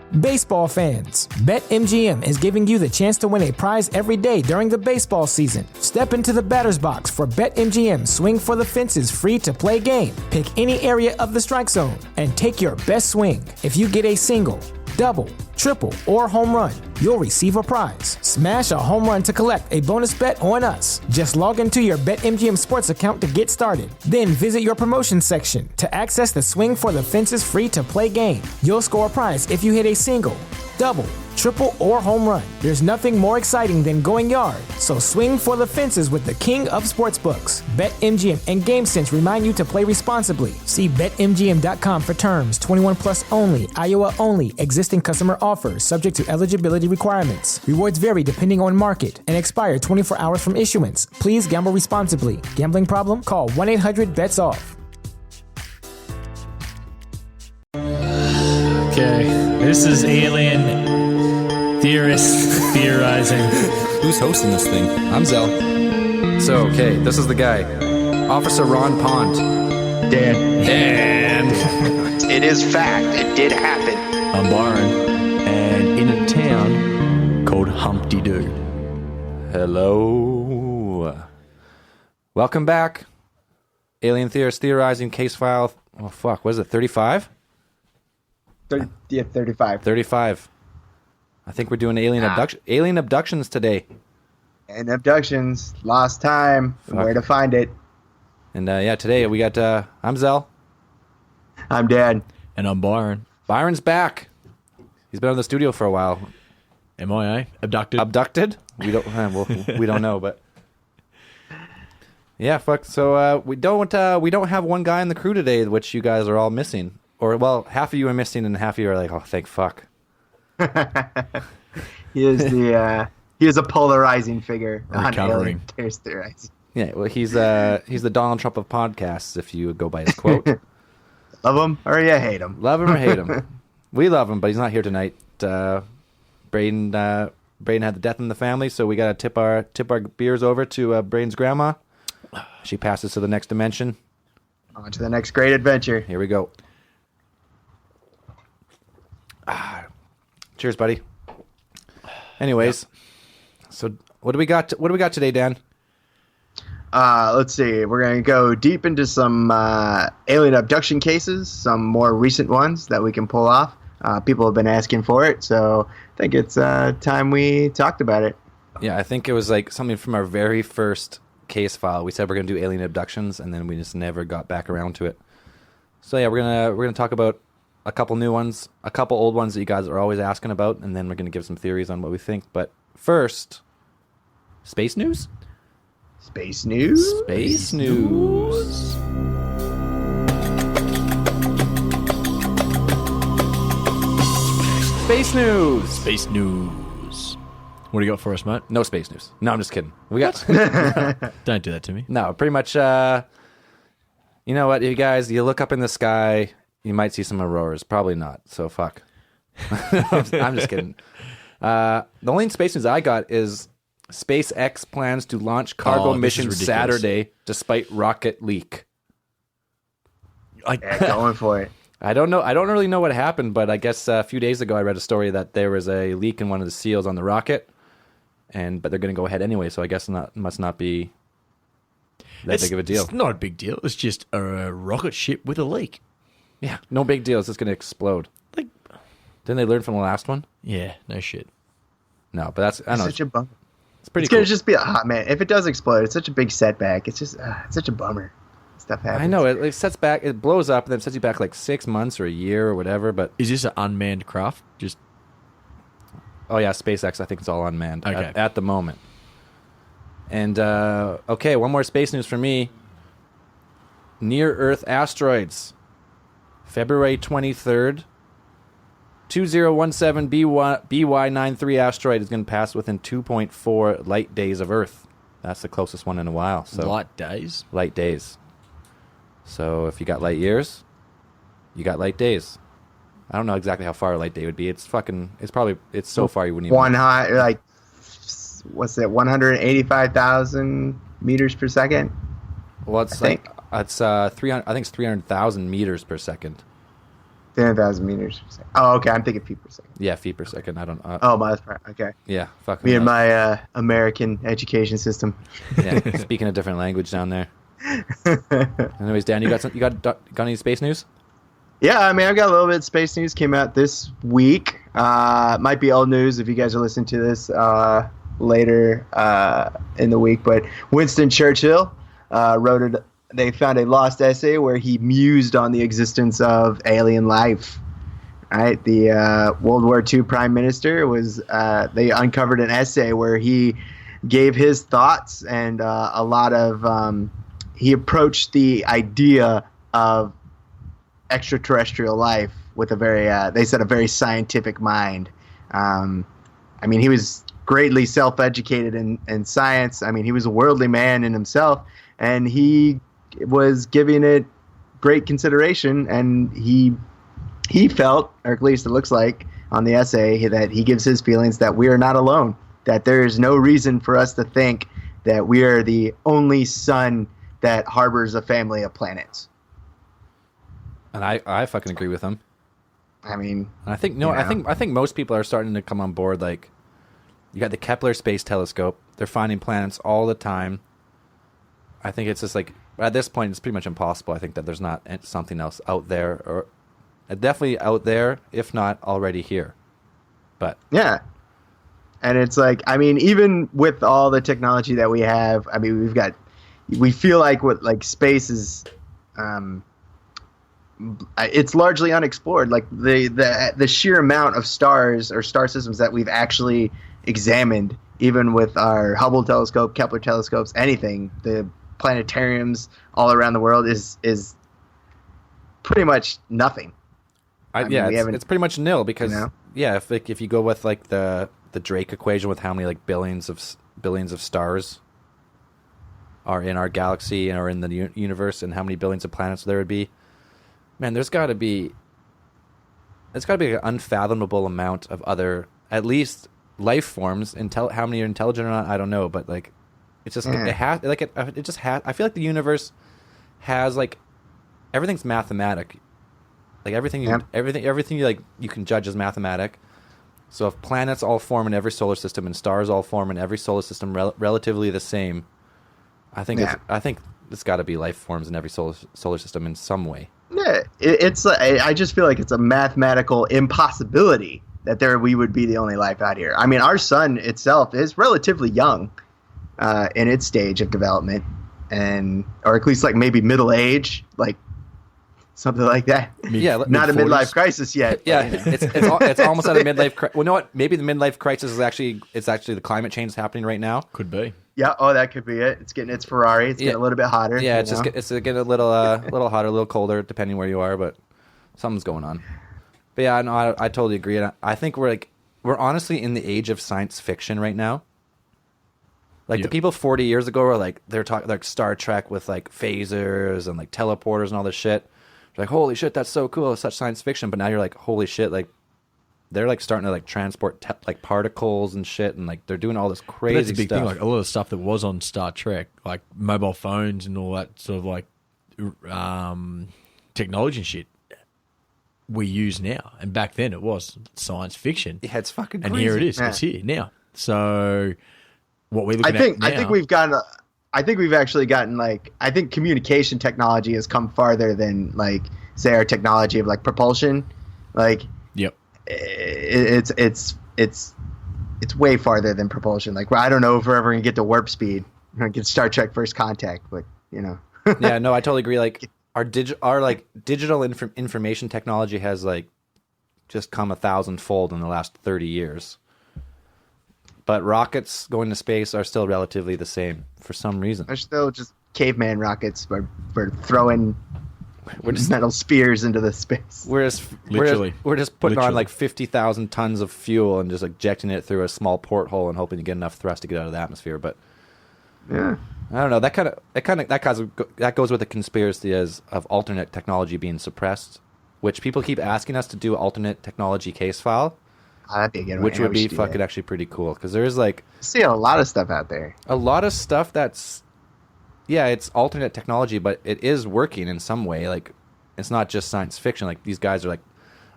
Baseball fans, BetMGM is giving you the chance to win a prize every day during the baseball season. Step into the batter's box for BetMGM Swing for the Fences free-to-play game. Pick any area of the strike zone and take your best swing. If you get a single, double, triple, or home run, you'll receive a prize. Smash a home run to collect a bonus bet on us. Just log into your BetMGM Sports account to get started. Then visit your promotions section to access the Swing for the Fences free-to-play game. You'll score a prize if you hit a single, double, triple, or home run. There's nothing more exciting than going yard, so swing for the fences with the king of sportsbooks. BetMGM and GameSense remind you to play responsibly. See BetMGM.com for terms. 21 plus only. Iowa only. Existing customer offers. Subject to eligibility requirements. Rewards vary depending on market and expire 24 hours from issuance. Please gamble responsibly. Gambling problem? Call 1-800-BETS-OFF. Okay, this is Alien Theorists Theorizing. Who's hosting this thing? I'm Zell. So, okay, this is the guy. Officer Ron Pond. Dan. It is fact. It did happen. I'm Byron, and in a town called Humpty Doo. Hello. Welcome back. Alien Theorists Theorizing case file. Oh, fuck. What is it, 35? 35. 35. I think we're doing alien abductions today. And abductions, lost time, where to find it. And yeah, today we got, I'm Zell. I'm Dan. And I'm Byron. Byron's back. He's been on the studio for a while. MIA? Abducted? Abducted? We don't, we don't know, but yeah, fuck. So we don't have one guy in the crew today, which you guys are all missing. Or, well, half of you are missing and half of you are like, oh, thank fuck. He is a polarizing figure. Recovering. Yeah, well, he's the Donald Trump of podcasts, if you go by his quote. Love him or you hate him. Love him or hate him. We love him, but he's not here tonight. Braden had the death in the family, so we got to tip our beers over to Braden's grandma. She passes to the next dimension. On to the next great adventure. Here we go. Cheers, buddy. Anyways, so what do we got? What do we got today, Dan? Let's see. We're going to go deep into some alien abduction cases, some more recent ones that we can pull off. People have been asking for it, so I think it's time we talked about it. Yeah, I think it was like something from our very first case file. We said we're going to do alien abductions, and then we just never got back around to it. So yeah, we're gonna talk about a couple new ones, a couple old ones that you guys are always asking about, and then we're going to give some theories on what we think. But first, space news? Space news? Space news. Space news. Space news. What do you got for us, mate? No space news. No, I'm just kidding. We got... Don't do that to me. No, pretty much, you know what, you guys, you look up in the sky... You might see some auroras. Probably not. So fuck. I'm just kidding. The only space news I got is SpaceX plans to launch cargo mission Saturday despite rocket leak. Going for it. I don't know. I don't really know what happened, but I guess a few days ago I read a story that there was a leak in one of the seals on the rocket, but they're going to go ahead anyway. So I guess must not be that big of a deal. It's not a big deal. It's just a rocket ship with a leak. Yeah, no big deal. It's just going to explode. Like, didn't they learn from the last one? Yeah, no shit. No, but that's I don't know. Such a bummer. It's pretty. It's cool. gonna just be a hot man. If it does explode, it's such a big setback. It's just it's such a bummer. Stuff happens. I know it sets back. It blows up and then sets you back like 6 months or a year or whatever. But is this an unmanned craft? Just oh yeah, SpaceX. I think it's all unmanned at the moment. And okay, one more space news for me. Near Earth asteroids. February 23rd, 2017 BY93 asteroid is going to pass within 2.4 light days of Earth. That's the closest one in a while. So light days? Light days. So if you got light years, you got light days. I don't know exactly how far a light day would be. It's so far you wouldn't even... what's it, 185,000 meters per second? Well, it's 300. I think it's 300,000 meters per second. 10,000 meters per second. Oh, okay. I'm thinking feet per second. Yeah, feet per second. I don't. Oh, miles per hour. Okay. Yeah, fuck Me and my American education system. Yeah, speaking a different language down there. Anyways, Dan, you got any space news? Yeah, I mean, I've got a little bit of space news. Came out this week. Might be old news if you guys are listening to this later in the week. But Winston Churchill wrote it. They found a lost essay where he mused on the existence of alien life. Right, the World War II Prime Minister was. They uncovered an essay where he gave his thoughts and a lot of. He approached the idea of extraterrestrial life with a very, they said, a very scientific mind. I mean, he was greatly self-educated in science. I mean, he was a worldly man in himself, and he was giving it great consideration. And he felt, or at least it looks like on the essay, that he gives his feelings that we are not alone, that there is no reason for us to think that we are the only sun that harbors a family of planets. And I fucking agree with him. I mean, I think I think most people are starting to come on board. Like, you got the Kepler Space Telescope; they're finding planets all the time. I think it's just like at this point, it's pretty much impossible. I think that there's not something else out there, or definitely out there, if not already here. But yeah, and it's like, I mean, even with all the technology that we have, I mean, we feel like space is. It's largely unexplored. Like the sheer amount of stars or star systems that we've actually examined, even with our Hubble telescope, Kepler telescopes, anything, the planetariums all around the world is pretty much nothing. It's pretty much nil because if you go with like the Drake equation with how many like billions of stars are in our galaxy or in the universe, and how many billions of planets there would be. Man, there's got to be an unfathomable amount of other, at least life forms. How many are intelligent or not, I don't know, but like, it's just it has like it just has. I feel like the universe has like everything's mathematic, like everything you like you can judge as mathematic. So if planets all form in every solar system and stars all form in every solar system relatively the same, I think it's got to be life forms in every solar system in some way. Yeah, I just feel like it's a mathematical impossibility that we would be the only life out here. I mean, our sun itself is relatively young in its stage of development, or at least like maybe middle age, like something like that. Not a midlife crisis yet. Yeah, but, it's almost at a midlife crisis. Well, you know what? Maybe the midlife crisis is actually the climate change is happening right now. Could be. Yeah. Oh, that could be it. It's getting its Ferrari. It's getting a little bit hotter. Yeah, it's getting a little hotter, a little colder, depending where you are. But something's going on. But yeah, no, I totally agree. And I think we're honestly in the age of science fiction right now. Like the people 40 years ago were like they're talking like Star Trek with like phasers and like teleporters and all this shit. Like, holy shit, that's so cool. It's such science fiction. But now you're like, holy shit, like they're like starting to like transport like particles and shit, and like they're doing all this crazy that's a big stuff. thing. Like a lot of stuff that was on Star Trek, like mobile phones and all that sort of like technology and shit, we use now. And back then it was science fiction. Yeah, it's fucking and crazy. here it is. Yeah. It's here now. So what we're looking at now, I think we've actually gotten like, I think communication technology has come farther than like say our technology of like propulsion. Like, yep, it's way farther than propulsion. Like, I don't know if we're ever gonna get to warp speed. We're gonna get Star Trek First Contact, but you know. Yeah, no, I totally agree. Like our digital information technology has like just come 1,000-fold in the last 30 years. But rockets going to space are still relatively the same for some reason. They're still just caveman rockets for throwing metal spears into the space. We're just putting on like 50,000 tons of fuel and just ejecting it through a small porthole and hoping to get enough thrust to get out of the atmosphere. But yeah, I don't know. That goes with the conspiracy of alternate technology being suppressed, which people keep asking us to do an alternate technology case file. Oh, that'd be a good one. Which would be fucking actually pretty cool, because there's like I see a lot of stuff out there. A lot of stuff that's it's alternate technology, but it is working in some way. Like it's not just science fiction. Like these guys are like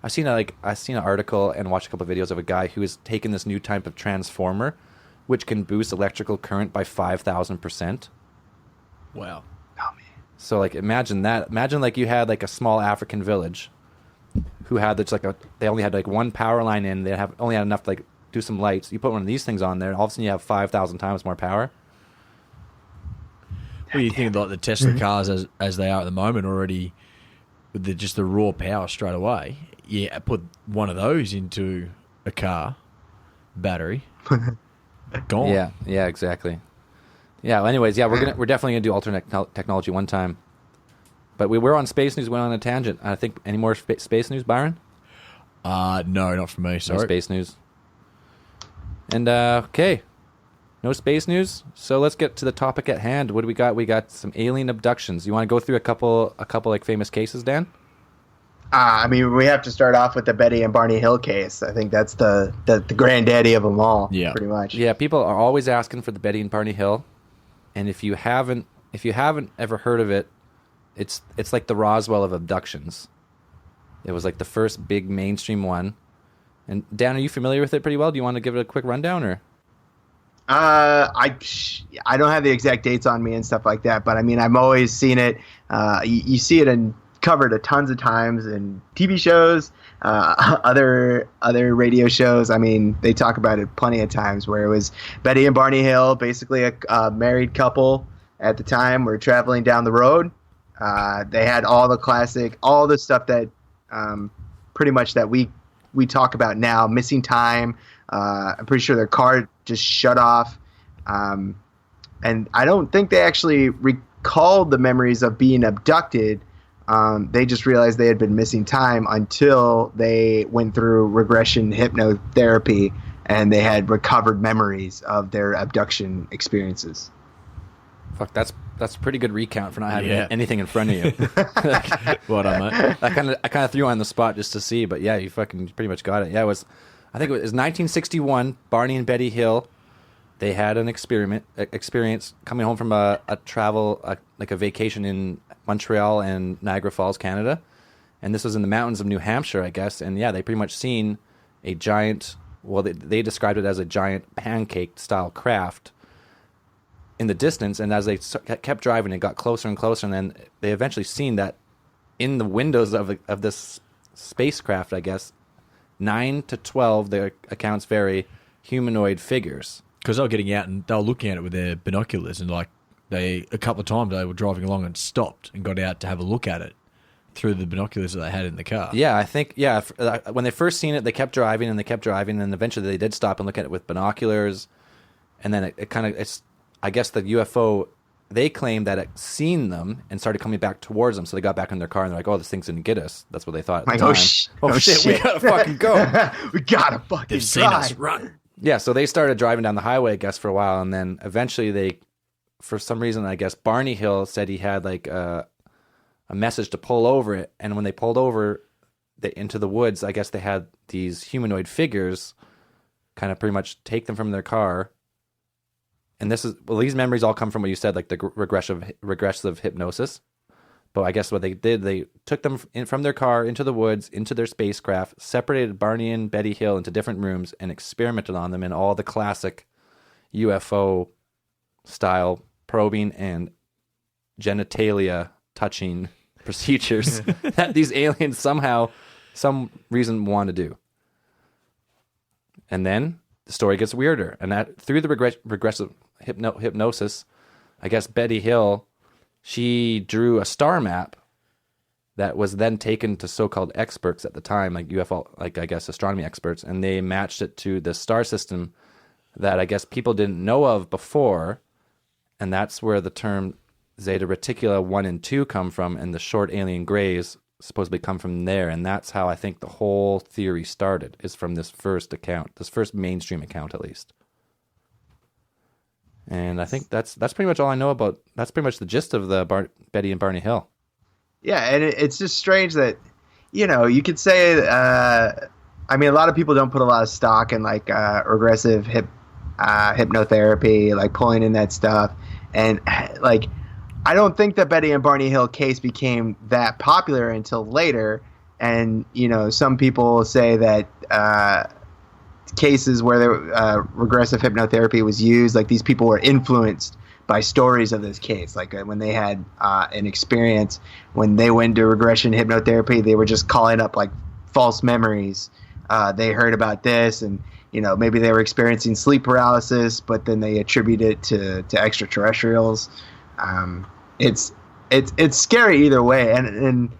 I've seen an article and watched a couple of videos of a guy who has taken this new type of transformer, which can boost electrical current by 5,000%. Wow. So like imagine that. Imagine like you had like a small African village who had they only had like one power line in. They only had enough to like do some lights. You put one of these things on there, all of a sudden you have 5,000 times more power. What do you think about the Tesla cars as they are at the moment already with just the raw power straight away? Yeah, put one of those into a car, battery, gone. Yeah, exactly. Yeah. Well, anyways, we're definitely gonna do alternate technology one time. But we were on space news. Went on a tangent. I think any more space news, Byron? No, not for me. Sorry. No space news. And okay, no space news. So let's get to the topic at hand. What do we got? We got some alien abductions. You want to go through a couple like famous cases, Dan? I mean, we have to start off with the Betty and Barney Hill case. I think that's the granddaddy of them all. Yeah, pretty much. Yeah, people are always asking for the Betty and Barney Hill, and if you haven't ever heard of it, it's like the Roswell of abductions. It was like the first big mainstream one. And Dan, are you familiar with it pretty well? Do you want to give it a quick rundown, or? I don't have the exact dates on me and stuff like that, but I mean, I've always seen it. You see it covered a tons of times in TV shows, other radio shows. I mean, they talk about it plenty of times where it was Betty and Barney Hill, basically a married couple at the time, were traveling down the road. They had all the stuff that pretty much that we talk about now, missing time. I'm pretty sure their car just shut off. And I don't think they actually recalled the memories of being abducted. They just realized they had been missing time until they went through regression hypnotherapy and they had recovered memories of their abduction experiences. Fuck, that's a pretty good recount for not having anything in front of you. What am I? I kind of threw you on the spot just to see, but yeah, you fucking pretty much got it. Yeah, I think it was 1961. Barney and Betty Hill, they had an experience coming home from a travel, like a vacation in Montreal and Niagara Falls, Canada, and this was in the mountains of New Hampshire, I guess. And yeah, they pretty much seen a giant. Well, they described it as a giant pancake-style craft in the distance, and as they kept driving, it got closer and closer, and then they eventually seen that in the windows of this spacecraft, I guess, 9 to 12, the accounts vary, humanoid figures. Because they were getting out and they were looking at it with their binoculars, and like a couple of times they were driving along and stopped and got out to have a look at it through the binoculars that they had in the car. Yeah, I think, when they first seen it, they kept driving, and then eventually they did stop and look at it with binoculars, and then it's I guess the UFO, they claimed that it seen them and started coming back towards them, so they got back in their car and they're like, oh, this thing's going to get us. That's what they thought at the time. Oh, shit, we got to fucking go. We got to fucking They've seen us, run. Yeah, so they started driving down the highway, I guess, for a while, and then eventually for some reason, I guess, Barney Hill said he had like a message to pull over it, and when they pulled over into the woods, I guess they had these humanoid figures kind of pretty much take them from their car. And these memories all come from what you said, like the regressive hypnosis. But I guess what they did, they took them from their car into the woods, into their spacecraft, separated Barney and Betty Hill into different rooms, and experimented on them in all the classic UFO style probing and genitalia touching procedures that these aliens somehow, some reason, want to do. And then the story gets weirder, and that through the regressive hypnosis, I guess Betty Hill, she drew a star map that was then taken to so-called experts at the time, like UFO, like I guess astronomy experts, and they matched it to the star system that I guess people didn't know of before, and that's where the term Zeta Reticuli 1 and 2 come from, and the short alien grays supposedly come from there, and that's how I think the whole theory started, is from this first account, this first mainstream account at least. And I think that's pretty much all I know about. That's pretty much the gist of the Betty and Barney Hill. Yeah, and it's just strange that, you could say, I mean, a lot of people don't put a lot of stock in like regressive hypnotherapy, like pulling in that stuff. And like, I don't think the Betty and Barney Hill case became that popular until later. And some people say that cases where regressive hypnotherapy was used, like these people were influenced by stories of this case. Like when they had an experience when they went to regression hypnotherapy, they were just calling up like false memories. They heard about this, and maybe they were experiencing sleep paralysis, but then they attribute it to extraterrestrials. It's scary either way, and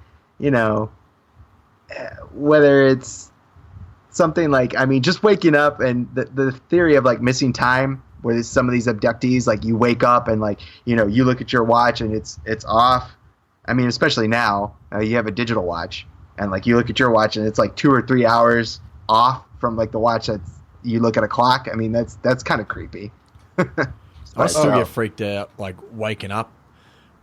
whether it's something like, just waking up, and the theory of like missing time, where some of these abductees, like you wake up and like you look at your watch and it's off. Especially now, you have a digital watch, and like you look at your watch and it's like 2 or 3 hours off from like the watch that you look at a clock. That's kind of creepy. I still get freaked out like waking up.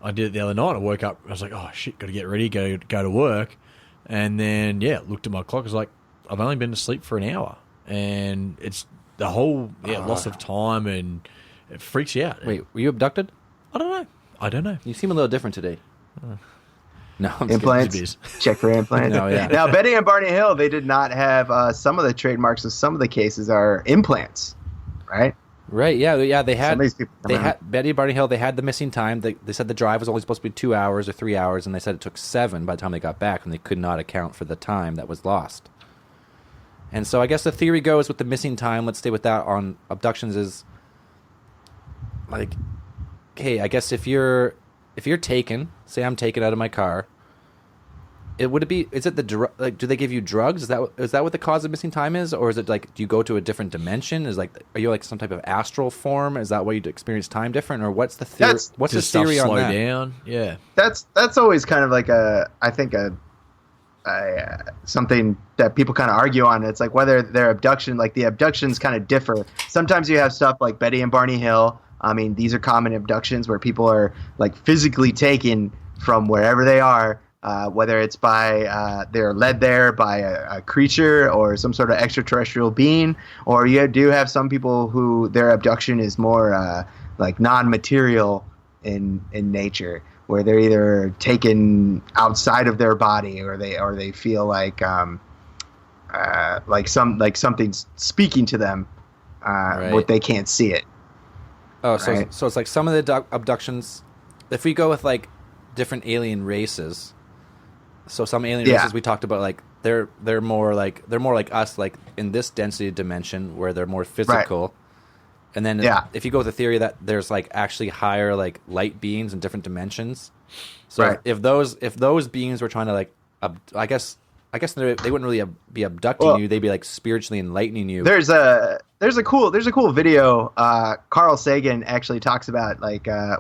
I did it the other night. I woke up. I was like, oh shit, got to get ready, go to work, and then looked at my clock. I was like, I've only been asleep for an hour, and it's the whole loss of time, and it freaks you out. Wait, were you abducted? I don't know. You seem a little different today. No, I'm just implants. Check for implants. No, yeah. Now, Betty and Barney Hill, they did not have some of the trademarks of some of the cases are implants, right? Right. Yeah. They had. Some of these people They had Betty and Barney Hill. They had the missing time. They said the drive was only supposed to be 2 hours or 3 hours, and they said it took 7 by the time they got back, and they could not account for the time that was lost. And so I guess the theory goes with the missing time. Let's stay with that on abductions. Is like, okay, I guess if you're taken, say I'm taken out of my car, is it the do they give you drugs? Is that what the cause of missing time is, or is it like, do you go to a different dimension? Are you like some type of astral form? Is that why you experience time different, or what's the theory? What's the theory on that? Down? Yeah, that's always kind of like something that people kind of argue on. It's like whether their abduction, like the abductions kind of differ. Sometimes you have stuff like Betty and Barney Hill. These are common abductions where people are like physically taken from wherever they are, whether it's by they're led there by a creature or some sort of extraterrestrial being, or you do have some people who their abduction is more like non-material in nature, where they're either taken outside of their body, or they feel like something's speaking to them, but they can't see it. Oh, right? So it's like some of the abductions. If we go with like different alien races, so some alien races we talked about, like they're more like us, like in this density dimension where they're more physical. Right. And then if you go with the theory that there's like actually higher like light beings in different dimensions, so if those beings were trying to like, I guess they wouldn't really be abducting you; they'd be like spiritually enlightening you. There's a cool video. Carl Sagan actually talks about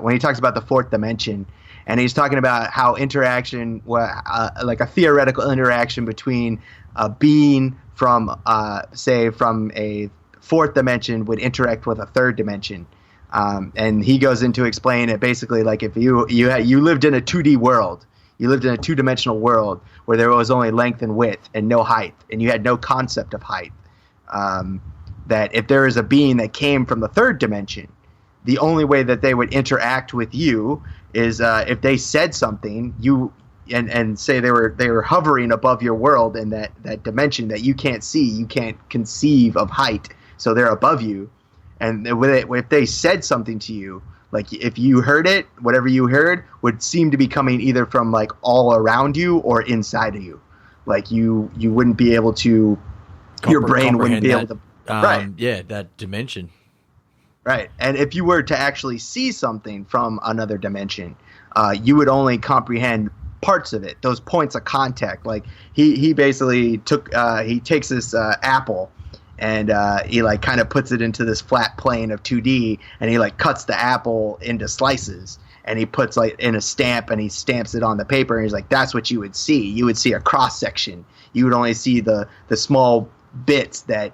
when he talks about the fourth dimension, and he's talking about how interaction, like a theoretical interaction between a being from from a fourth dimension would interact with a third dimension, and he goes into explain it basically like if you lived in a 2D world, you lived in a 2-dimensional world where there was only length and width and no height, and you had no concept of height. That if there is a being that came from the third dimension, the only way that they would interact with you is if they said something, and say they were hovering above your world in that dimension that you can't see, you can't conceive of height. So they're above you, and if they said something to you, like if you heard it, whatever you heard would seem to be coming either from like all around you or inside of you. Like you wouldn't be able to, your brain wouldn't be able to. That dimension. Right, and if you were to actually see something from another dimension, you would only comprehend parts of it, those points of contact. Like he basically takes this apple, and he like kind of puts it into this flat plane of 2D, and he like cuts the apple into slices, and he puts like in a stamp, and he stamps it on the paper, and he's like, that's what you would see. You would see a cross section. You would only see the small bits that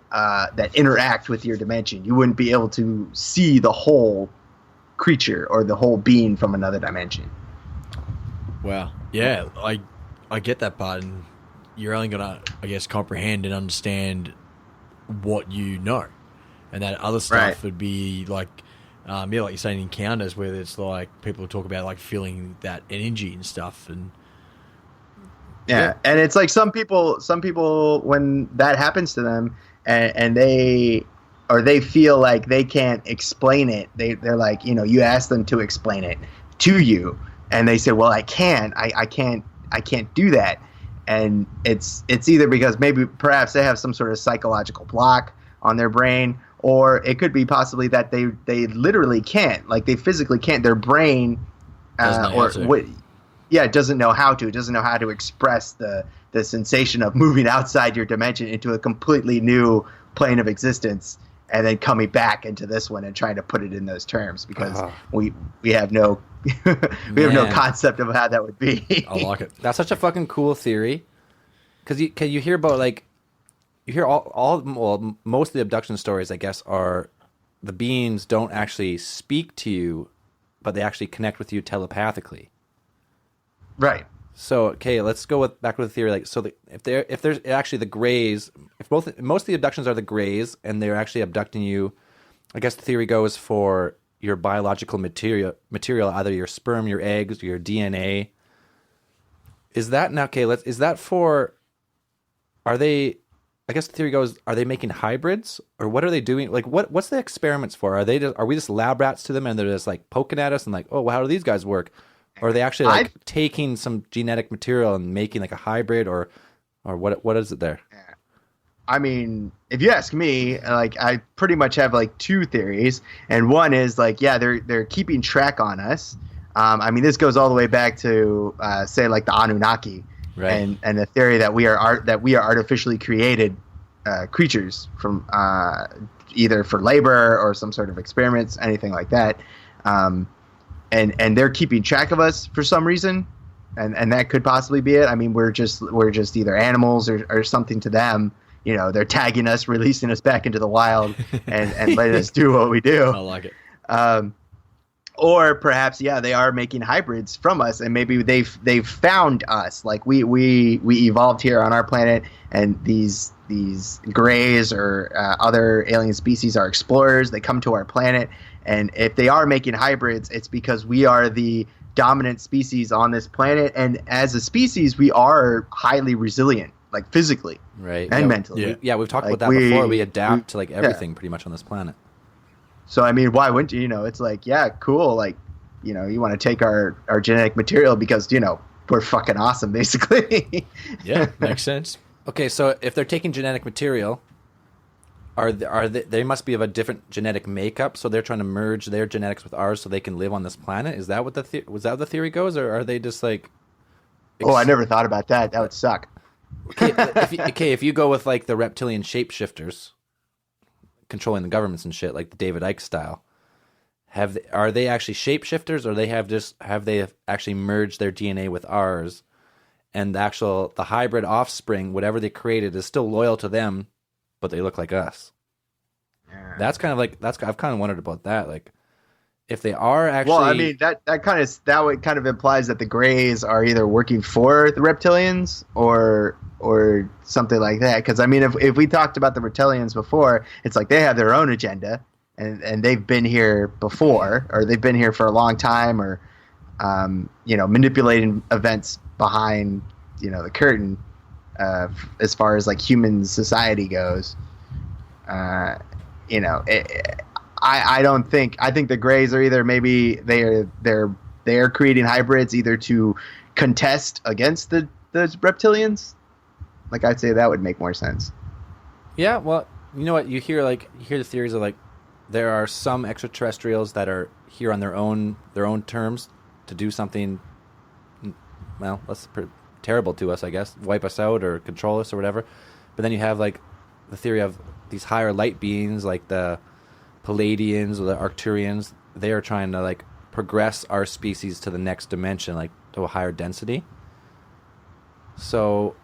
interact with your dimension. You wouldn't be able to see the whole creature or the whole being from another dimension. Wow. Yeah, I get that part, and you're only gonna, I guess, comprehend and understand what you know, and that other stuff would be like, like you're saying, encounters where it's like people talk about like feeling that energy and stuff, and Yeah, and it's like some people when that happens to them, and they feel like they can't explain it. They're like, you ask them to explain it to you, and they say, well, I can't do that. And it's either because perhaps they have some sort of psychological block on their brain, or it could be possibly that they literally can't, like they physically can't. Their brain doesn't know how to. It doesn't know how to express the sensation of moving outside your dimension into a completely new plane of existence, and then coming back into this one and trying to put it in those terms, because we have no have no concept of how that would be. I like it. That's such a fucking cool theory, because you hear about, like, you hear most of the abduction stories, I guess, are the beings don't actually speak to you, but they actually connect with you telepathically. Right. So, okay, let's go back with the theory. Like, so if there's actually the Greys, if most of the abductions are the Greys, and they're actually abducting you, I guess the theory goes for your biological material, either your sperm, your eggs, your DNA. Is that now? Okay, is that for? Are they? I guess the theory goes: are they making hybrids, or what are they doing? Like, what's the experiments for? Are we just lab rats to them, and they're just like poking at us and like, oh, well, how do these guys work? Or are they actually like taking some genetic material and making like a hybrid, or what is it there? I mean, if you ask me, like, I pretty much have like two theories, and one is like, yeah, they're keeping track on us. I mean, this goes all the way back to say like the Anunnaki, right? And the theory that we are artificially created creatures from either for labor or some sort of experiments, anything like that. And they're keeping track of us for some reason, and that could possibly be it. I mean, we're just either animals or something to them. They're tagging us, releasing us back into the wild, and letting us do what we do. I like it. Or perhaps, yeah, they are making hybrids from us, and maybe they've found us. Like we evolved here on our planet, and these Greys or other alien species are explorers. They come to our planet. And if they are making hybrids, it's because we are the dominant species on this planet. And as a species, we are highly resilient, like physically and mentally. We've talked about that before. We adapt to like everything pretty much on this planet. So, I mean, why wouldn't you? It's like, yeah, cool. Like, you want to take our genetic material because, we're fucking awesome, basically. Yeah, makes sense. Okay, so if they're taking genetic material, they must be of a different genetic makeup, so they're trying to merge their genetics with ours so they can live on this planet? Is that what was that the theory goes, or are they just like? I never thought about that. That would suck. If you go with like the reptilian shapeshifters controlling the governments and shit, like the David Icke style, are they actually shapeshifters, or have they actually merged their DNA with ours, and the hybrid offspring, whatever they created, is still loyal to them, but they look like us? That's kind of like I've kind of wondered about that. Like, if they are actually, well, I mean that kind of implies that the Greys are either working for the reptilians or something like that. Because I mean, if we talked about the reptilians before, it's like they have their own agenda, and they've been here before, or they've been here for a long time, or manipulating events behind the curtain. As far as like human society goes, I think the Greys are either maybe they're creating hybrids either to contest against the reptilians. Like, I'd say that would make more sense. Yeah, well, you know what, you hear the theories of like there are some extraterrestrials that are here on their own terms to do something, well, that's terrible to us, I guess, wipe us out or control us or whatever. But then you have like the theory of these higher light beings, like the Palladians or the Arcturians. They are trying to like progress our species to the next dimension, like to a higher density. So,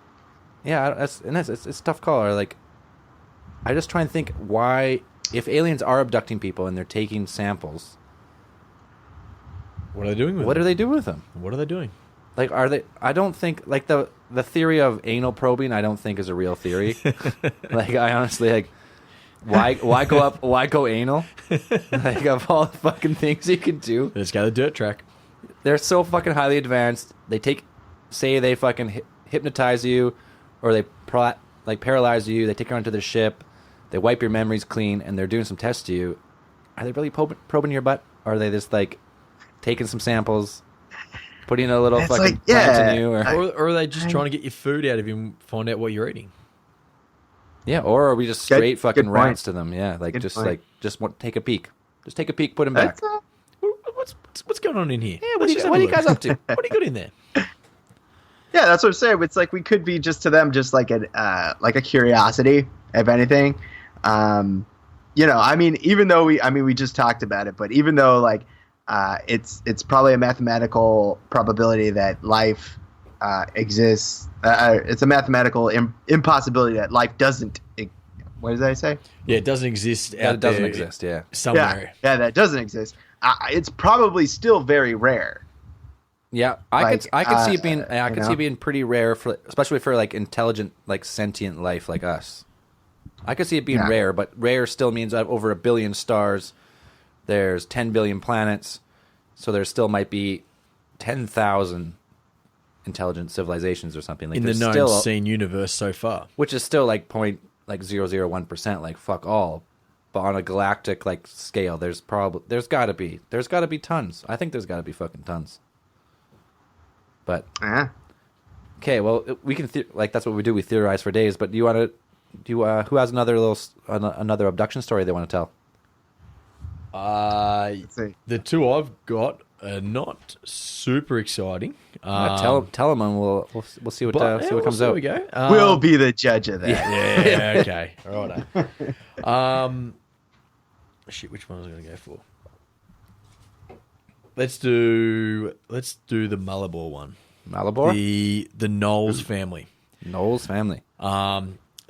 yeah, it's a tough call. Or like, I just try and think why, if aliens are abducting people and they're taking samples, what are they doing with them? What are they doing with them? What are they doing? Like, are they? I don't think like the theory of anal probing. I don't think is a real theory. Like, I honestly like. Why go up? Why go anal? Like, of all the fucking things you can do, They just got a dirt track. they're so fucking highly advanced. They fucking hypnotize you, or they paralyze you. They take you onto their ship. They wipe your memories clean, and they're doing some tests to you. Are they really probing your butt? Or are they just like taking some samples, putting a little fucking plant in you, or are they just trying to get your food out of you and find out what you're eating? Yeah, or are we just straight fucking point. rants to them? Yeah, like take a peek. Just take a peek, put him back. What's going on in here? Yeah, what are you guys up to? What do you got in there? Yeah, that's what I'm saying. It's like we could be just to them just like a curiosity, if anything. I mean, even though we just talked about it, but even though like it's probably a mathematical probability that life exists. It's a mathematical impossibility that life doesn't. What did I say? Yeah, it doesn't exist. It doesn't exist. Yeah, somewhere. Yeah, that doesn't exist. It's probably still very rare. Yeah, I could see it being. I could see it being pretty rare especially for like intelligent, like sentient life like us. I could see it being rare, but rare still means over 1 billion stars. There's 10 billion planets, so there still might be 10,000 intelligent civilizations or something. Like in the known seen universe so far, which is still like 0.001%, like fuck all. But on a galactic like scale, there's got to be tons. I think there's got to be fucking tons. But okay, well we can that's what we do. We theorize for days. But do you want to? Who has another abduction story they want to tell? The two I've got are not super exciting. Tell them, and we'll see what comes out. We go. We'll be the judge of that. Yeah. Okay. All right. Shit. Which one was I going to go for? Let's do the Malabor one. Malabor? The Knowles family. Knowles family.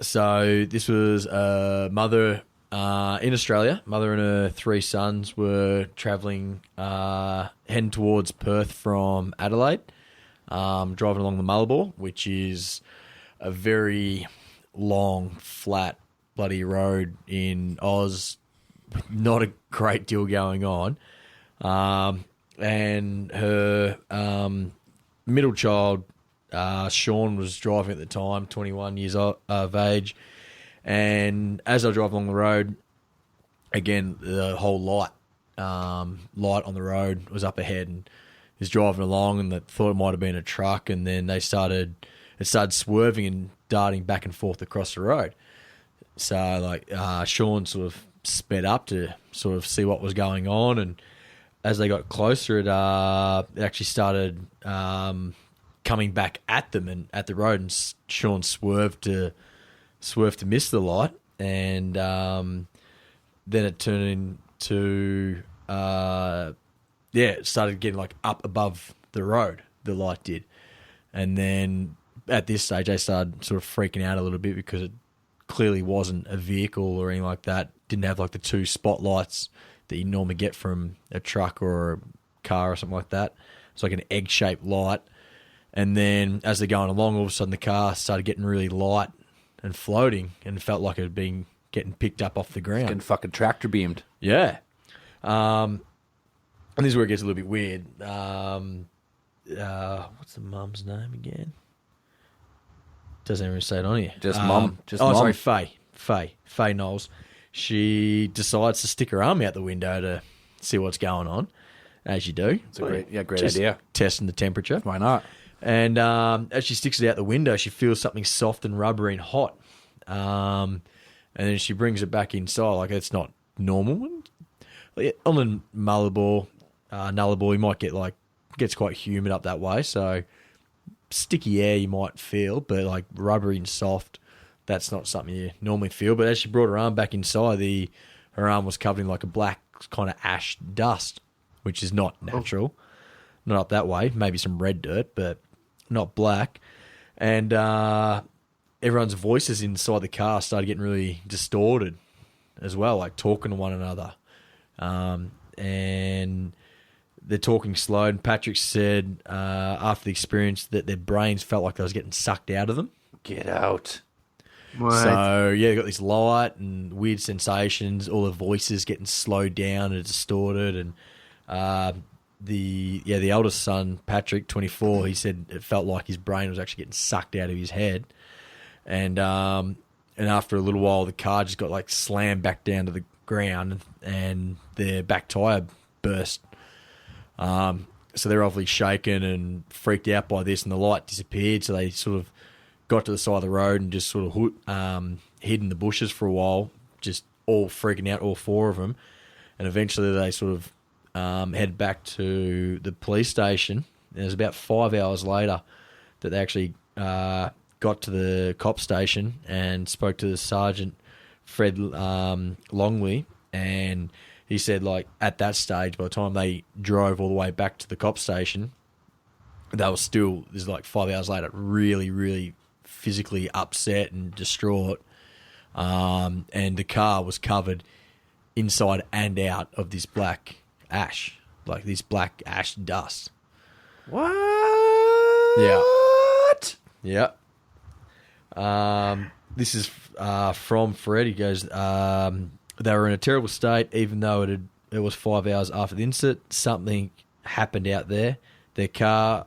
So this was a mother in Australia. Mother and her 3 sons were travelling, heading towards Perth from Adelaide, driving along the Malabor, which is a very long, flat, bloody road in Oz. Not a great deal going on. And her middle child, Sean, was driving at the time, 21 years of age. And as I drive along the road, again, the whole light on the road was up ahead, and he's driving along, and they thought it might have been a truck, and then it started swerving and darting back and forth across the road. So Sean sort of sped up to sort of see what was going on, and as they got closer, it actually started coming back at them and at the road, and Sean swerved to miss the light, and then it turned into it started getting like up above the road. The light did, and then at this stage they started sort of freaking out a little bit because it clearly wasn't a vehicle or anything like that. Didn't have like the 2 spotlights that you normally get from a truck or a car or something like that. It's like an egg-shaped light. And then as they're going along, all of a sudden the car started getting really light and floating, and felt like it had been getting picked up off the ground. Getting fucking tractor beamed. Yeah. And this is where it gets a little bit weird. What's the mum's name again? Doesn't even say it on here. Just mum. Mum. Sorry, Faye Knowles. She decides to stick her arm out the window to see what's going on, as you do. It's a great Just idea. Testing the temperature. Why not? And as she sticks it out the window, she feels something soft and rubbery and hot. And then she brings it back inside. Like, it's not normal. On the Nullarbor, you might gets quite humid up that way. So sticky air you might feel, but like rubbery and soft, that's not something you normally feel. But as she brought her arm back inside, her arm was covered in like a black kind of ash dust, which is not natural. Not up that way. Maybe some red dirt, but not black. And everyone's voices inside the car started getting really distorted as well, like talking to one another. And they're talking slow. And Patrick said after the experience that their brains felt like they was getting sucked out of them. Get out. What? So, yeah, they got this light and weird sensations, all the voices getting slowed down and distorted. And the eldest son, Patrick, 24, he said it felt like his brain was actually getting sucked out of his head. And after a little while, the car just got like slammed back down to the ground and their back tire burst. So they're obviously shaken and freaked out by this, and the light disappeared. So they sort of got to the side of the road and just sort of hid in the bushes for a while, just all freaking out, all four of them. And eventually they sort of head back to the police station. And it was about 5 hours later that they actually got to the cop station and spoke to the sergeant, Fred Longley, and he said, like, at that stage, by the time they drove all the way back to the cop station, they were still, this is like 5 hours later, really, really physically upset and distraught. And the car was covered inside and out of this black ash, like this black ash dust. What? Yeah. This is from Fred. He goes, they were in a terrible state, even though it was 5 hours after the incident. Something happened out there. Their car,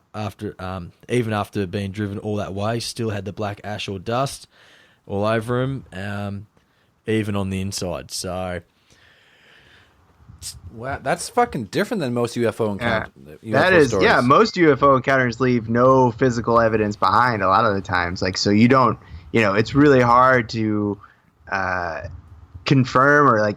even after being driven all that way, still had the black ash or dust all over them, even on the inside. So, wow, that's fucking different than most UFO encounters. That is, stories. Yeah. Most UFO encounters leave no physical evidence behind. A lot of the times, like, so you don't, it's really hard to confirm or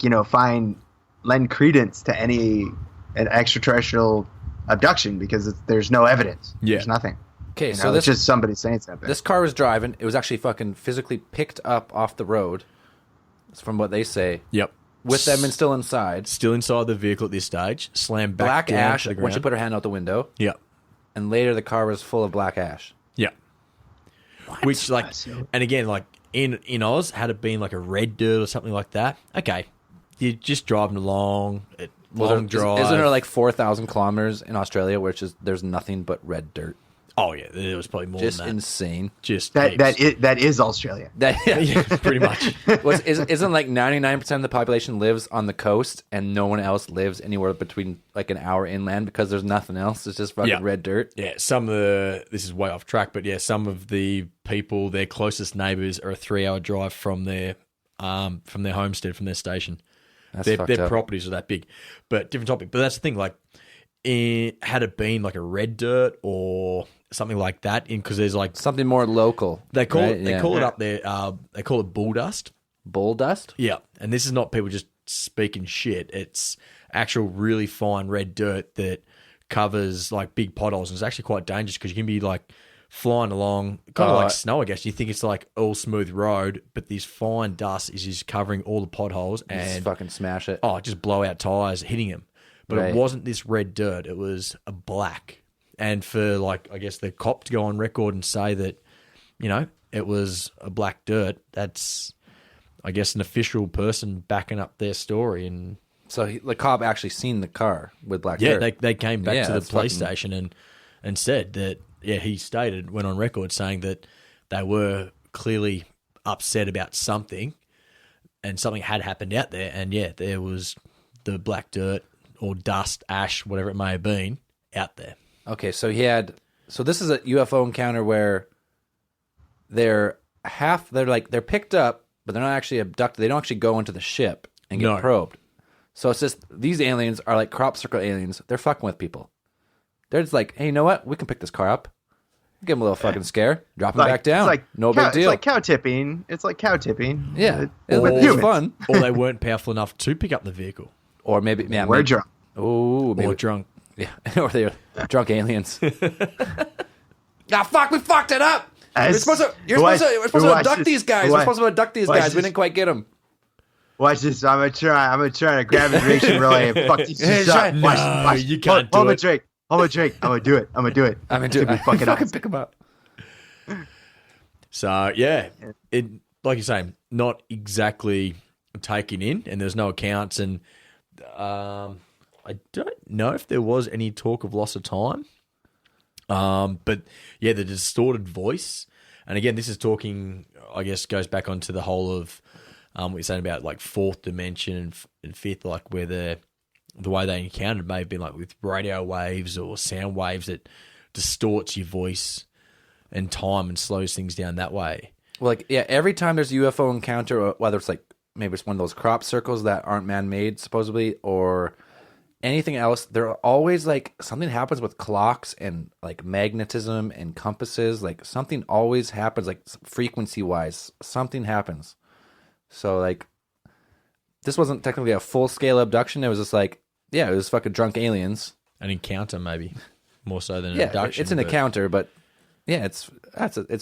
lend credence to an extraterrestrial abduction because there's no evidence. Yeah. There's nothing. Okay, so it's just somebody saying something. This car was driving. It was actually fucking physically picked up off the road. That's from what they say. Yep. With them and still inside. Still inside the vehicle at this stage. Slammed back black down ash to the ground. when she put her hand out the window. Yep. And later the car was full of black ash. Yeah. Which, like, and again, like, in Oz, had it been like a red dirt or something like that, okay, you're just driving along, long drive. Isn't there like 4,000 kilometers in Australia, which is there's nothing but red dirt? Oh yeah, there was probably more just than that. Insane. Just that is Australia. Yeah, pretty much. Isn't like 99% of the population lives on the coast, and no one else lives anywhere between like an hour inland because there's nothing else. It's just fucking red dirt. Yeah, this is way off track, but yeah, some of the people, their closest neighbours, are a 3-hour drive from their homestead, from their station. Their properties are that big, but different topic. But that's the thing, like, had it been like a red dirt or something like that, because there's like something more local. They call it up there. They call it bull dust. Bull dust. Yeah, and this is not people just speaking shit. It's actual really fine red dirt that covers like big potholes, and it's actually quite dangerous because you can be like flying along, kind of like snow, I guess. You think it's like all smooth road, but this fine dust is just covering all the potholes and just fucking smash it. Oh, just blow out tires, hitting them. But it wasn't this red dirt; it was a black. And for, like, I guess the cop to go on record and say that, it was a black dirt, that's, I guess, an official person backing up their story. And so the cop actually seen the car with black dirt. Yeah, they came back to the police station and said that, he went on record saying that they were clearly upset about something and something had happened out there. And, there was the black dirt or dust, ash, whatever it may have been, out there. Okay, so this is a UFO encounter where they're picked up, but they're not actually abducted. They don't actually go into the ship and get probed. So it's just, these aliens are like crop circle aliens. They're fucking with people. They're just like, hey, you know what? We can pick this car up. Give them a little fucking scare. Drop them back down. No big deal. It's like cow tipping. Yeah. It's fun. Or they weren't powerful enough to pick up the vehicle. Or maybe... we're drunk. Oh, maybe. Or drunk. Yeah, or they're drunk aliens. Fuck, we fucked it up. We're supposed to abduct these guys. We're supposed to abduct these guys. We didn't quite get them. Watch this. I'm gonna try to grab his ration relay and fuck these shit up. Watch. You can't do it. Hold my drink. I'm gonna do it. I'm gonna do it. Fucking pick them up. So it, like you're saying, not exactly taken in, and there's no accounts, and I don't know if there was any talk of loss of time. But the distorted voice. And again, this is talking, I guess, goes back onto the whole of what you're saying about like fourth dimension and fifth, like where the way they encountered may have been like with radio waves or sound waves that distorts your voice and time and slows things down that way. Well, like, yeah, every time there's a UFO encounter, or whether it's like maybe it's one of those crop circles that aren't man-made supposedly, or anything else, there are always like something happens with clocks and like magnetism and compasses. Like something always happens, like frequency-wise, something happens. So like, this wasn't technically a full-scale abduction. It was just like, yeah, it was fucking drunk aliens. An encounter, maybe more so than an Yeah, abduction. it's an encounter, but yeah, it's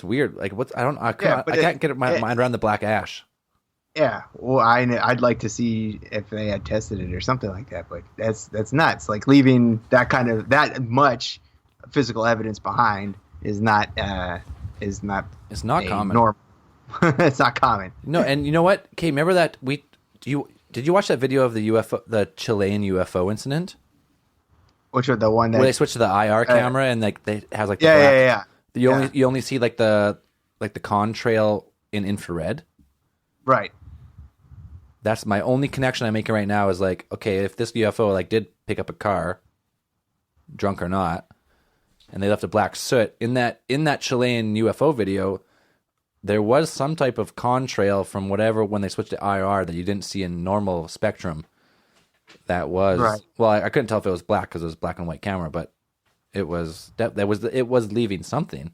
weird. Like what? I can't get my mind around the black ash. Yeah, well, I'd like to see if they had tested it or something like that, but that's nuts. Like leaving that much physical evidence behind is not It's not common. Normal. It's not common. No, and you know what? Okay, remember that did you watch that video of the UFO, the Chilean UFO incident? Which are the one that Where they switched to the IR camera and like they has like the yeah. You only see like the contrail in infrared. Right. That's my only connection I'm making right now is like, okay, if this UFO like did pick up a car, drunk or not, and they left a black soot in that Chilean UFO video, there was some type of contrail from whatever when they switched to IR that you didn't see in normal spectrum. That was right. Well, I couldn't tell if it was black because it was black and white camera, but it was it was leaving something.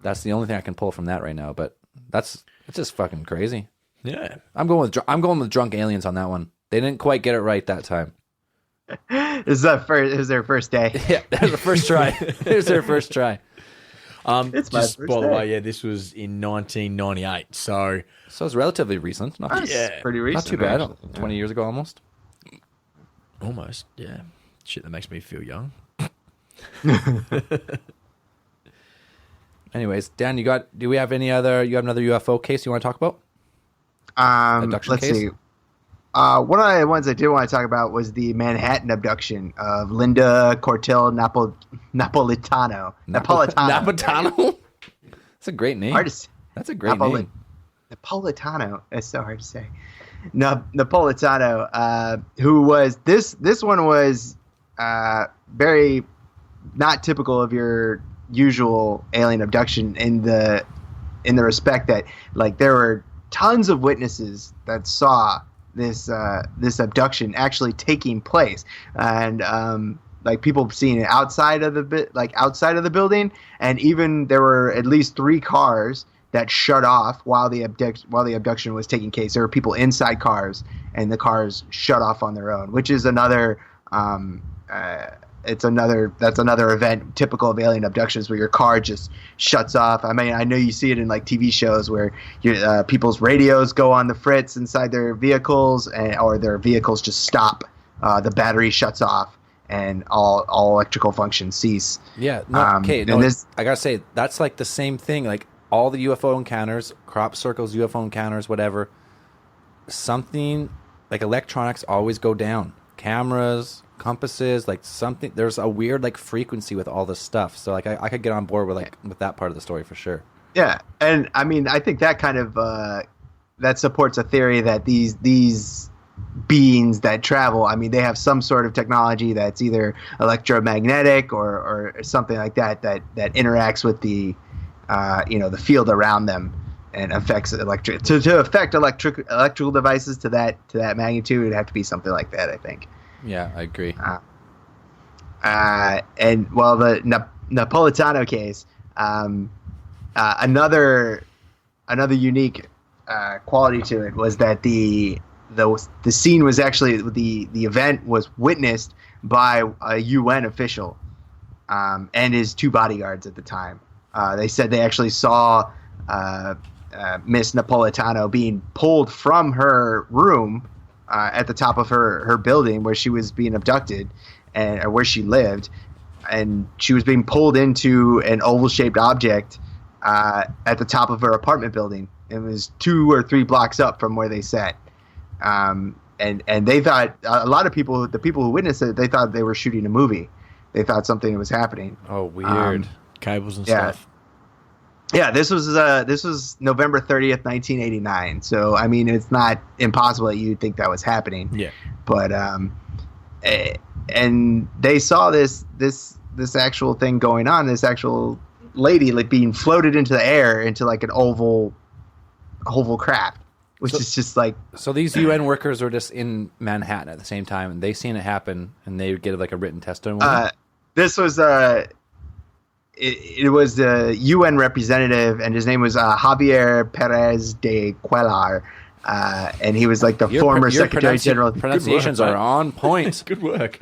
That's the only thing I can pull from that right now, but it's just fucking crazy. Yeah, I'm going with drunk aliens on that one. They didn't quite get it right that time. This is their first day. Yeah, that was the first try. It was their first try. It's my just first by the day. way, yeah, this was in 1998. So it's relatively recent. That's pretty recent. Not too bad. actually. 20 years ago almost. almost, yeah, shit that makes me feel young. Anyways, Dan, you have another UFO case you want to talk about? Abduction Let's case? see. One of the ones I did want to talk about was the Manhattan abduction of Linda Cortel Napolitano. Napolitano? That's a great name. Hard to say. That's a great name. Napolitano. That's so hard to say. Napolitano, who was this one was very not typical of your usual alien abduction in the respect that like there were tons of witnesses that saw this abduction actually taking place, and like people seeing it outside of the building, and even there were at least 3 cars that shut off while the abduction was taking place. There were people inside cars, and the cars shut off on their own, which is another that's another event typical of alien abductions where your car just shuts off. I mean, I know you see it in like TV shows where people's radios go on the fritz inside their vehicles, or their vehicles just stop. The battery shuts off and all electrical functions cease. Yeah. No, I gotta say that's like the same thing. Like all the UFO encounters, crop circles, UFO encounters, whatever. Something like electronics always go down. Cameras, compasses, like something. There's a weird like frequency with all this stuff. So like I could get on board with that part of the story for sure. Yeah, and I mean I think that kind of that supports a theory that these beings that travel, I mean they have some sort of technology that's either electromagnetic or something like that interacts with the the field around them and affects to affect electrical devices to that magnitude. It'd have to be something like that, I think. Yeah, I agree. And well, the Napolitano case, another unique quality to it was that the scene was actually the event was witnessed by a UN official and his 2 bodyguards at the time. They said they actually saw Miss Napolitano being pulled from her room at the top of her building where she was being abducted or where she lived, and she was being pulled into an oval-shaped object at the top of her apartment building. It was 2 or 3 blocks up from where they sat. And they thought, a lot of people, the people who witnessed it, they thought they were shooting a movie. They thought something was happening. Oh, weird. Cables and stuff. Yeah, this was November 30th, 1989. So I mean, it's not impossible that you'd think that was happening. Yeah. But and they saw this actual thing going on, this actual lady like being floated into the air into like an oval craft, which is just like. So these UN workers were just in Manhattan at the same time, and they seen it happen, and they would get like a written testimony. This was it was the UN representative, and his name was Javier Perez de Cuellar, and he was like the former Secretary General. Pronunciations are on point. Good work.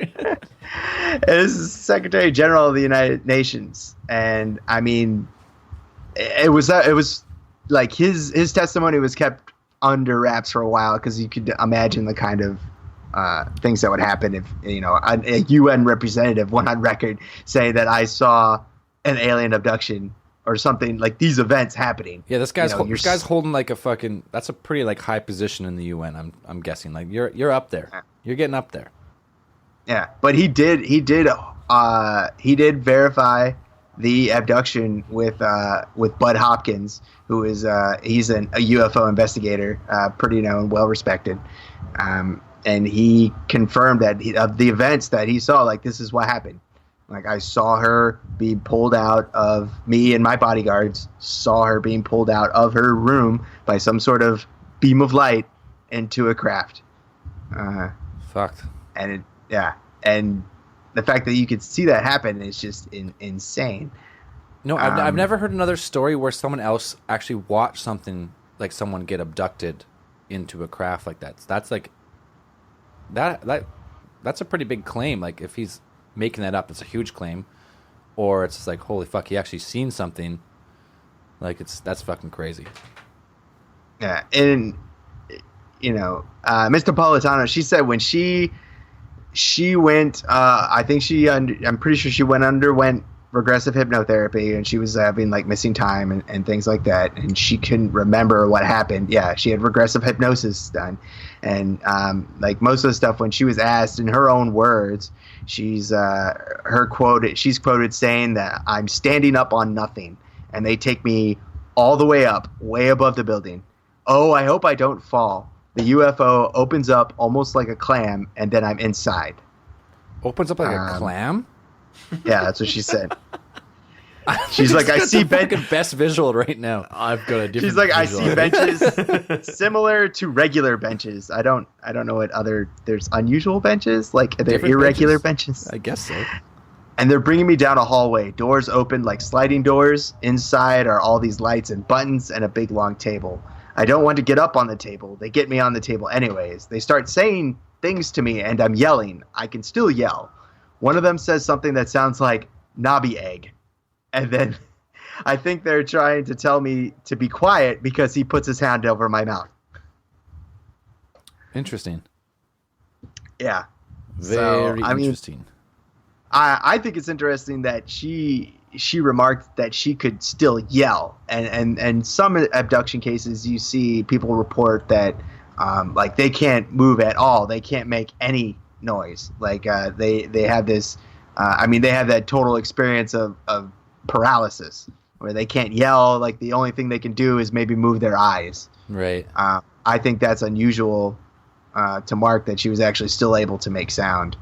This is Secretary General of the United Nations, and I mean, it was like his testimony was kept under wraps for a while because you could imagine the kind of things that would happen if a UN representative went on record saying that I saw an alien abduction or something, like these events happening. Yeah, this guy's holding like a fucking. That's a pretty like high position in the UN. I'm guessing like you're up there. You're getting up there. Yeah, but he did verify the abduction with Bud Hopkins, who is he's a UFO investigator, pretty known, well respected, and he confirmed that of the events that he saw, like this is what happened. Like I saw her be pulled out of me and my bodyguards saw her being pulled out of her room by some sort of beam of light into a craft. Fucked. And and the fact that you could see that happen is just insane. No, I've never heard another story where someone else actually watched something like someone get abducted into a craft like that. So that's like that's a pretty big claim. Like if he's making that up, it's a huge claim, or it's just like holy fuck, he actually seen something. Like that's fucking crazy. Yeah, and Ms. Napolitano, she said when she went, I think I'm pretty sure she underwent regressive hypnotherapy, and she was having like missing time and things like that, and she couldn't remember what happened. Yeah, she had regressive hypnosis done, and like most of the stuff, when she was asked in her own words, she's quoted saying that I'm standing up on nothing, and they take me all the way up, way above the building. Oh, I hope I don't fall. The UFO opens up almost like a clam, and then I'm inside. Opens up like a clam? Yeah, that's what she said. She's like, I see benches. Best visual right now. I've got a different. She's like, I see benches similar to regular benches. I don't know what other. There's unusual benches, like they're Different irregular benches. I guess so. And they're bringing me down a hallway. Doors open like sliding doors. Inside are all these lights and buttons and a big long table. I don't want to get up on the table. They get me on the table anyways. They start saying things to me, and I'm yelling. I can still yell. One of them says something that sounds like knobby egg. And then I think they're trying to tell me to be quiet because he puts his hand over my mouth. Interesting. Yeah. Very interesting. I think it's interesting that she remarked that she could still yell. And some abduction cases you see people report that like they can't move at all. They can't make any noise. Like they have this they have that total experience of paralysis where they can't yell. Like the only thing they can do is maybe move their eyes. Right. I think that's unusual to mark that she was actually still able to make sound.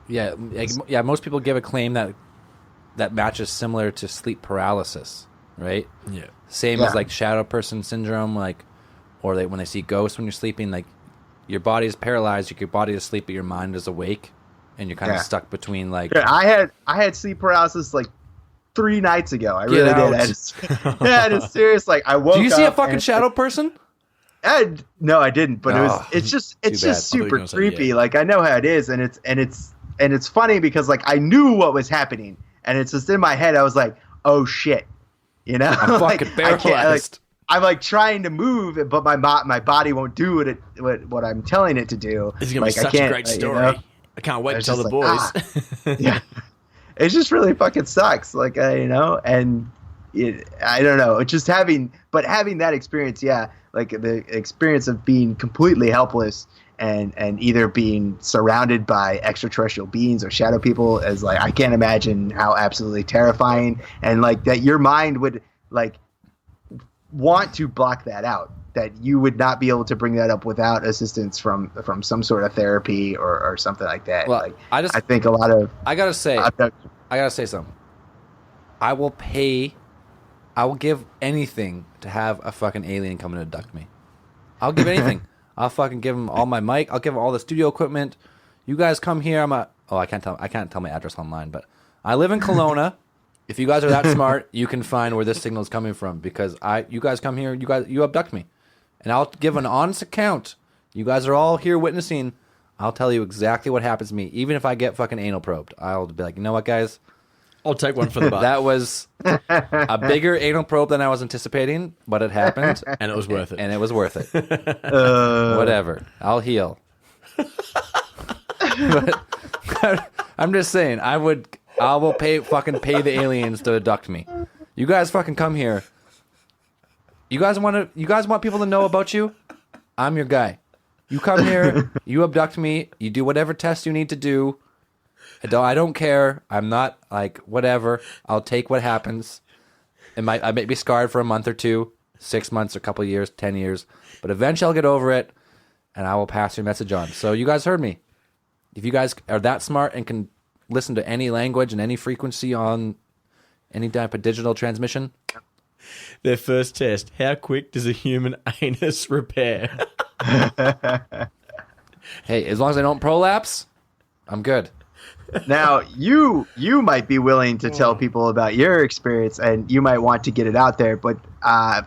Yeah, most people give a claim that matches similar to sleep paralysis, right? Yeah. Same as like shadow person syndrome, like, or when they see ghosts when you're sleeping, like your body is paralyzed, your body is asleep, but your mind is awake, and you're kind of stuck between like. Yeah, I had sleep paralysis like 3 nights ago. I really did. And it's serious. Like I woke up. Do you see a fucking shadow person? No, I didn't. But it's just super creepy. Like I know how it is, and it's funny because like I knew what was happening, and it's just in my head. I was like, oh shit, I'm like, fucking paralyzed. I'm like trying to move, but my body won't do what I'm telling it to do. This is gonna be such a great story. I can't wait to tell the boys. Yeah, it just really fucking sucks. Like and I don't know. It's just having that experience. Yeah, like the experience of being completely helpless and either being surrounded by extraterrestrial beings or shadow people is like, I can't imagine how absolutely terrifying, and like that your mind would like want to block that out, that you would not be able to bring that up without assistance from some sort of therapy or something like that. Well, like I think a lot of I gotta say something. I will give anything to have a fucking alien come and abduct me. I'll give anything. I'll fucking give him all my mic. I'll give him all the studio equipment. You guys come here. I can't tell my address online, but I live in Kelowna. If you guys are that smart, you can find where this signal is coming from, because you guys come here. You abduct me, and I'll give an honest account. You guys are all here witnessing. I'll tell you exactly what happens to me, even if I get fucking anal probed. I'll be like, you know what, guys? I'll take one for the butt. That was a bigger anal probe than I was anticipating, but it happened. And it was worth it. And it was worth it. Whatever. I'll heal. But I'm just saying, I will pay the aliens to abduct me. You guys fucking come here. You guys want people to know about you? I'm your guy. You come here, you abduct me, you do whatever tests you need to do. I don't care. I'm not like, whatever. I'll take what happens. I may be scarred for a month or two, 6 months, a couple of years, 10 years, but eventually I'll get over it, and I will pass your message on. So you guys heard me. If you guys are that smart and can listen to any language and any frequency on any type of digital transmission. Their first test: how quick does a human anus repair? Hey, as long as I don't prolapse, I'm good. Now, you might be willing to tell people about your experience, and you might want to get it out there, but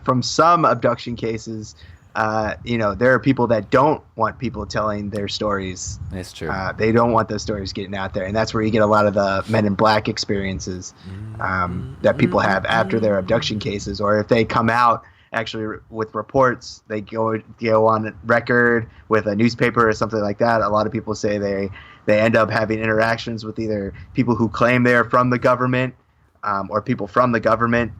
from some abduction cases, there are people that don't want people telling their stories. That's true. They don't want those stories getting out there, and that's where you get a lot of the Men in Black experiences that people have after their abduction cases, or if they come out actually with reports, they go on record with a newspaper or something like that. A lot of people say they end up having interactions with either people who claim they're from the government or people from the government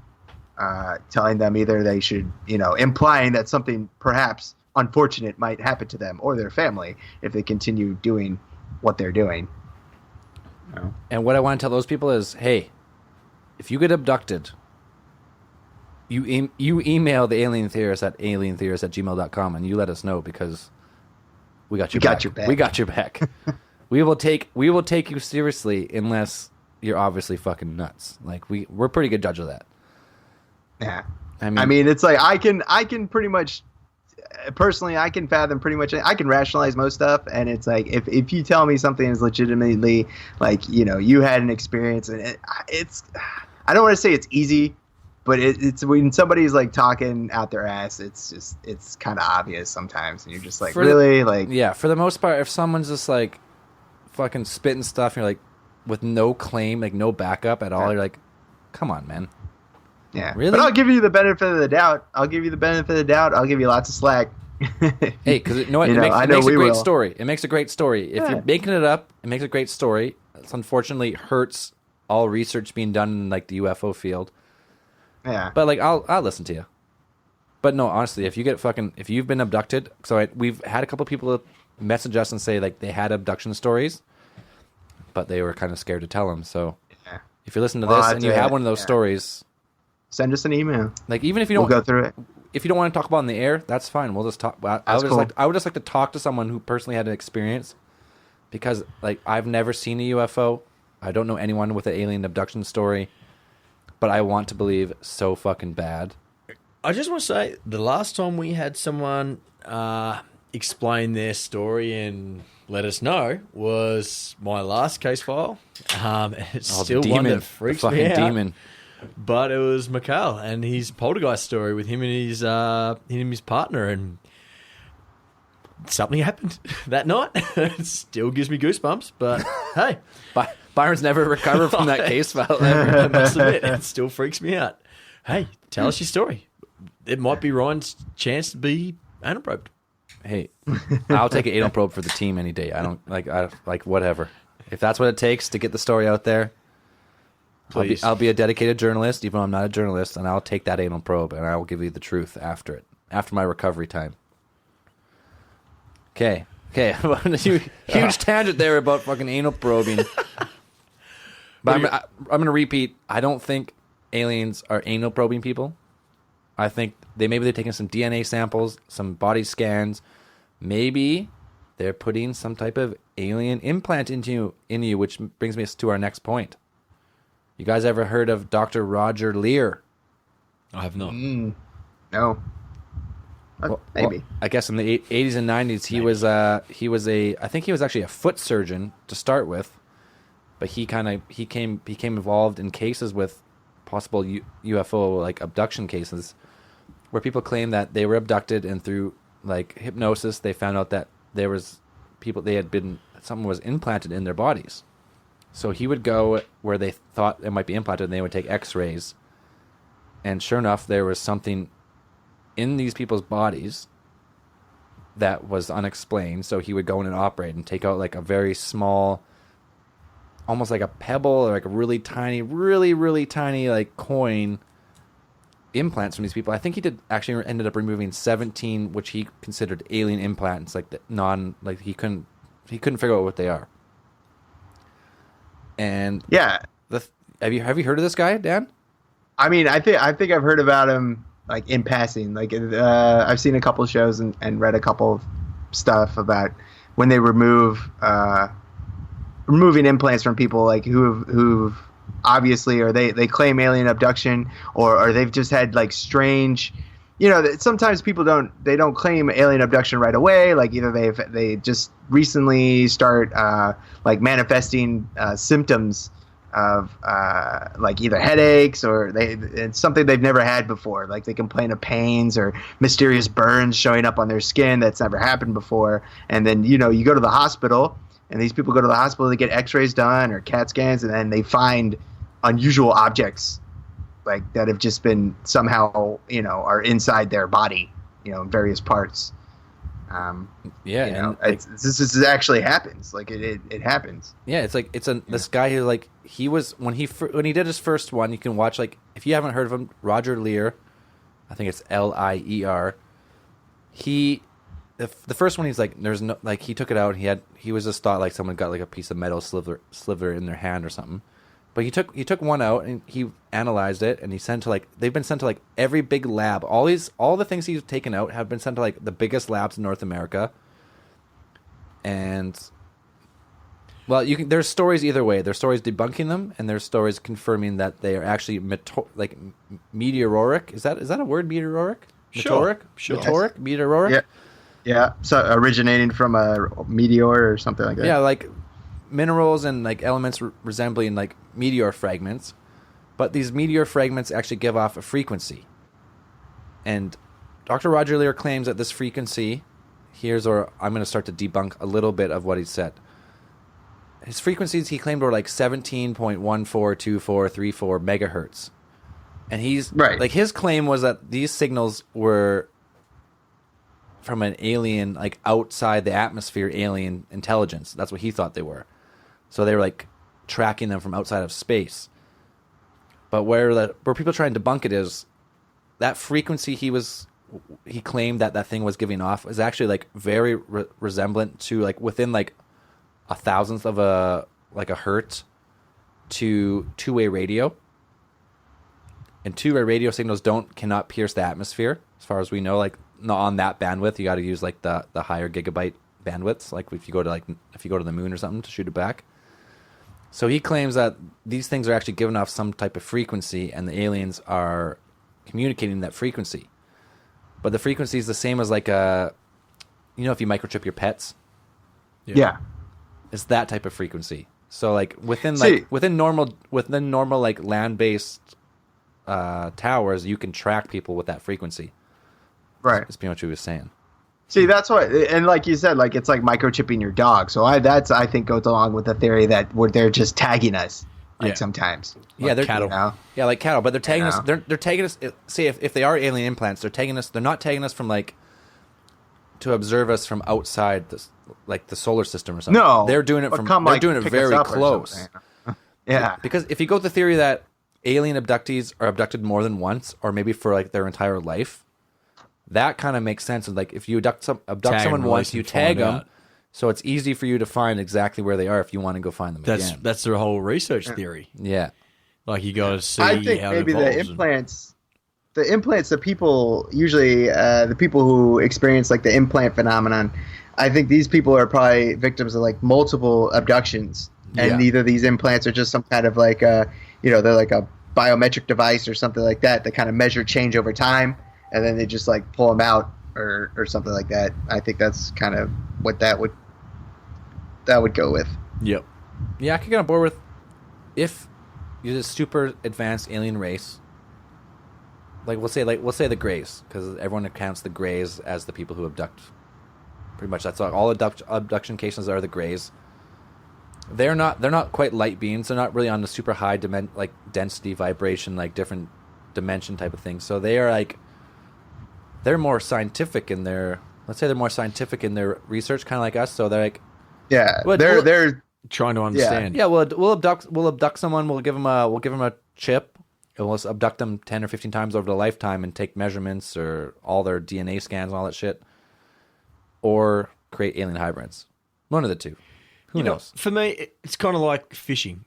telling them either they should, implying that something perhaps unfortunate might happen to them or their family if they continue doing what they're doing. And what I want to tell those people is, hey, if you get abducted, you email the alien theorist at alientheorist@gmail.com, and you let us know, because we got your back. We got your back. We will take you seriously unless you're obviously fucking nuts. Like we're pretty good judge of that. Yeah. I mean, it's like I can pretty much personally, I can fathom pretty much, I can rationalize most stuff, and it's like if you tell me something is legitimately like, you had an experience, and it's I don't want to say it's easy, but it's when somebody's like talking out their ass, it's kind of obvious sometimes, and you're just like, really? Yeah, for the most part, if someone's just like fucking spitting stuff, and you're like, with no claim, like no backup at all, you're like, come on, man. Yeah, really? But I'll give you the benefit of the doubt. I'll give you lots of slack. Hey, because it makes a great story. It makes a great story. If you're making it up, it makes a great story. It unfortunately hurts all research being done in like the UFO field. Yeah. But like, I'll listen to you. But no, honestly, if you've been abducted, we've had a couple people message us and say like they had abduction stories, but they were kind of scared to tell them. So if you're listening to this and you have one of those stories, send us an email. Like, even if you don't, we'll go through it. If you don't want to talk about it in the air, that's fine. We'll just talk. I would just like to talk to someone who personally had an experience, because like I've never seen a UFO. I don't know anyone with an alien abduction story, but I want to believe so fucking bad. I just want to say, the last time we had someone explain their story and let us know was my last case file. It's still one that freaks me out. Demon. But it was Mikhail and his poltergeist story with him and his partner, and something happened that night. It still gives me goosebumps, but hey. Byron's never recovered from that case file ever. I must admit, it still freaks me out. Hey, tell us your story. It might be Ryan's chance to be anal probed. Hey, I'll take an anal probe for the team any day. I don't like whatever. If that's what it takes to get the story out there, I'll be a dedicated journalist, even though I'm not a journalist, and I'll take that anal probe, and I will give you the truth after my recovery time. Okay, Okay, huge tangent there about fucking anal probing. But I'm going to repeat. I don't think aliens are anal probing people. I think maybe they're taking some DNA samples, some body scans. Maybe they're putting some type of alien implant in you, which brings me to our next point. You guys ever heard of Dr. Roger Lear? I have not. No. Maybe. Well, I guess in the 80s and 90s, he was I think he was actually a foot surgeon to start with, but he became involved in cases with possible UFO like abduction cases, where people claim that they were abducted, and through like hypnosis they found out that there was something was implanted in their bodies. So he would go where they thought it might be implanted, and they would take X-rays, and sure enough, there was something in these people's bodies that was unexplained. So he would go in and operate and take out like a very small, almost like a pebble or like a really tiny like coin implants from these people. I think he ended up removing 17, which he considered alien implants, like he couldn't figure out what they are. And Yeah. have you heard of this guy, Dan? I mean, I think I've heard about him like in passing. Like I've seen a couple shows and read a couple of stuff about when they removing implants from people like who've obviously, or they claim alien abduction, or they've just had like strange, sometimes people don't claim alien abduction right away. Like either they just recently start like manifesting symptoms of like either headaches, or it's something they've never had before. Like they complain of pains or mysterious burns showing up on their skin that's never happened before. And then you go to the hospital, and these people go to the hospital to get X-rays done or CAT scans, and then they find unusual objects like that have just been somehow are inside their body, in various parts. This actually happens. Like it happens. Yeah, it's like this guy who like he was when he did his first one. You can watch, like, if you haven't heard of him, Roger Lear. I think it's Lier. The first one, he's like, there's no, like, he took it out. He was just thought like someone got like a piece of metal sliver in their hand or something. But he took one out and he analyzed it, and they've been sent to like every big lab. All the things he's taken out have been sent to like the biggest labs in North America. And well, there's stories either way. There's stories debunking them, and there's stories confirming that they are actually meteoric. Is that a word, meteoric? Sure. Meteoric? Meteoric? Yeah. So originating from a meteor or something like that. Yeah, like minerals and like elements resembling like meteor fragments, but these meteor fragments actually give off a frequency. And Dr. Roger Lear claims that this frequency, I'm going to start to debunk a little bit of what he said. His frequencies, he claimed, were like 17.142434 megahertz. And he's right. Like, his claim was that these signals were from an alien, like outside the atmosphere, alien intelligence. That's what he thought they were. So they were like tracking them from outside of space. But where people try and debunk it is that frequency he claimed that thing was giving off is actually like very resemblant to like within like a thousandth of a hertz to two-way radio. And two-way radio signals cannot pierce the atmosphere, as far as we know. Like, not on that bandwidth, you got to use like the higher gigabyte bandwidths. Like if you go to the moon or something to shoot it back. So he claims that these things are actually giving off some type of frequency, and the aliens are communicating that frequency. But the frequency is the same as like if you microchip your pets. Yeah. It's that type of frequency. So like within normal like land-based towers, you can track people with that frequenry. Right. That's pretty much what he was saying. See, that's what, and like you said, like it's like microchipping your dog. So I think goes along with the theory that they're just tagging us, like sometimes. Yeah, they're cattle. Yeah, like cattle, but they're tagging us. They're tagging us. See, if they are alien implants, they're tagging us. They're not tagging us from like to observe us from outside the solar system or something. No, they're doing it from. They're doing it very close. Yeah, because if you go with the theory that alien abductees are abducted more than once, or maybe for like their entire life. That kind of makes sense. And like if you abduct someone once, you tag them, So it's easy for you to find exactly where they are if you want to go find them again. That's their whole research theory. Yeah. Like you got to see I think how maybe it the evolves. implants, the people usually the people who experience like the implant phenomenon. I think these people are probably victims of like multiple abductions, and Yeah. either these implants are just some kind of like they're like a biometric device or something like that that kind of measure change over time, and then they just like pull them out or something like that. I think that's kind of what that would go with. Yep. Yeah, I could get on board with if you're a super advanced alien race. Like we'll say the Greys, because everyone accounts the Greys as the people who abduct. Pretty much that's all abduction cases are the Greys. They're not quite light beings. They're not really on the super high like density, vibration, like different dimension type of thing. So they are like they're more scientific in their research, kind of like us. So they're like they're Trying to understand. yeah, we'll abduct someone. We'll give them a chip. And we'll abduct them 10 or 15 times over the lifetime and take measurements or all their DNA scans and all that shit. Or create alien hybrids. One of the two. Who knows? For me, it's kind of like fishing.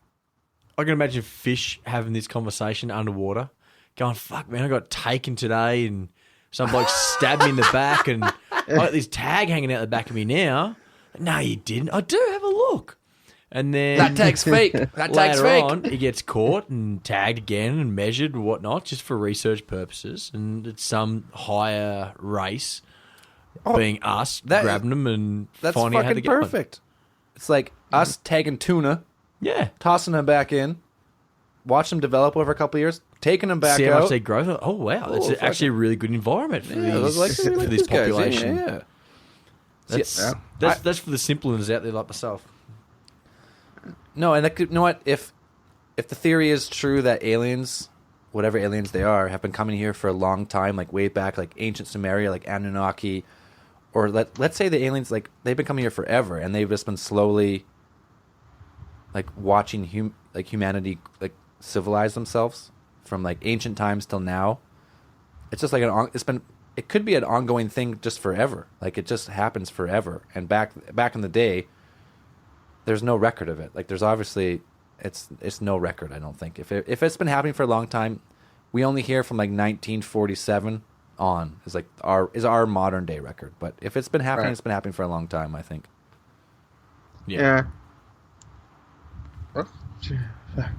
I can imagine fish having this conversation underwater, going, fuck, man, I got taken today and some bloke stabbed me in the back and I got this tag hanging out the back of me now. No, you didn't. I do. Have a look. And then That tag's fake. That tag's later fake. on, he gets caught and tagged again and measured and whatnot, just for research purposes. And it's some higher race, being us, grabbing them and That's finding out how to fucking get one. perfect. It's like us tagging tuna, Yeah. tossing them back in, watch them develop over a couple of years, taking them back See how out. much they grow. Oh, wow. That's fucking- actually a really good environment for Yeah, these, like, we for like this these guys. population. Yeah. That's for the simple ones out there like myself. No, and you know what? If the theory is true that aliens, whatever aliens they are, have been coming here for a long time, like way back, like ancient Sumeria, like Anunnaki, or let's say the aliens, like they've been coming here forever, and they've just been slowly, like watching humanity like civilize themselves from like ancient times till now. It's just like it could be an ongoing thing just forever. Like it just happens forever. And back in the day, there's no record of it. Like there's obviously it's no record. I don't think if it's been happening for a long time, we only hear from like 1947 on is like our modern day record. But if it's been happening, Right. It's been happening for a long time. I think. Yeah.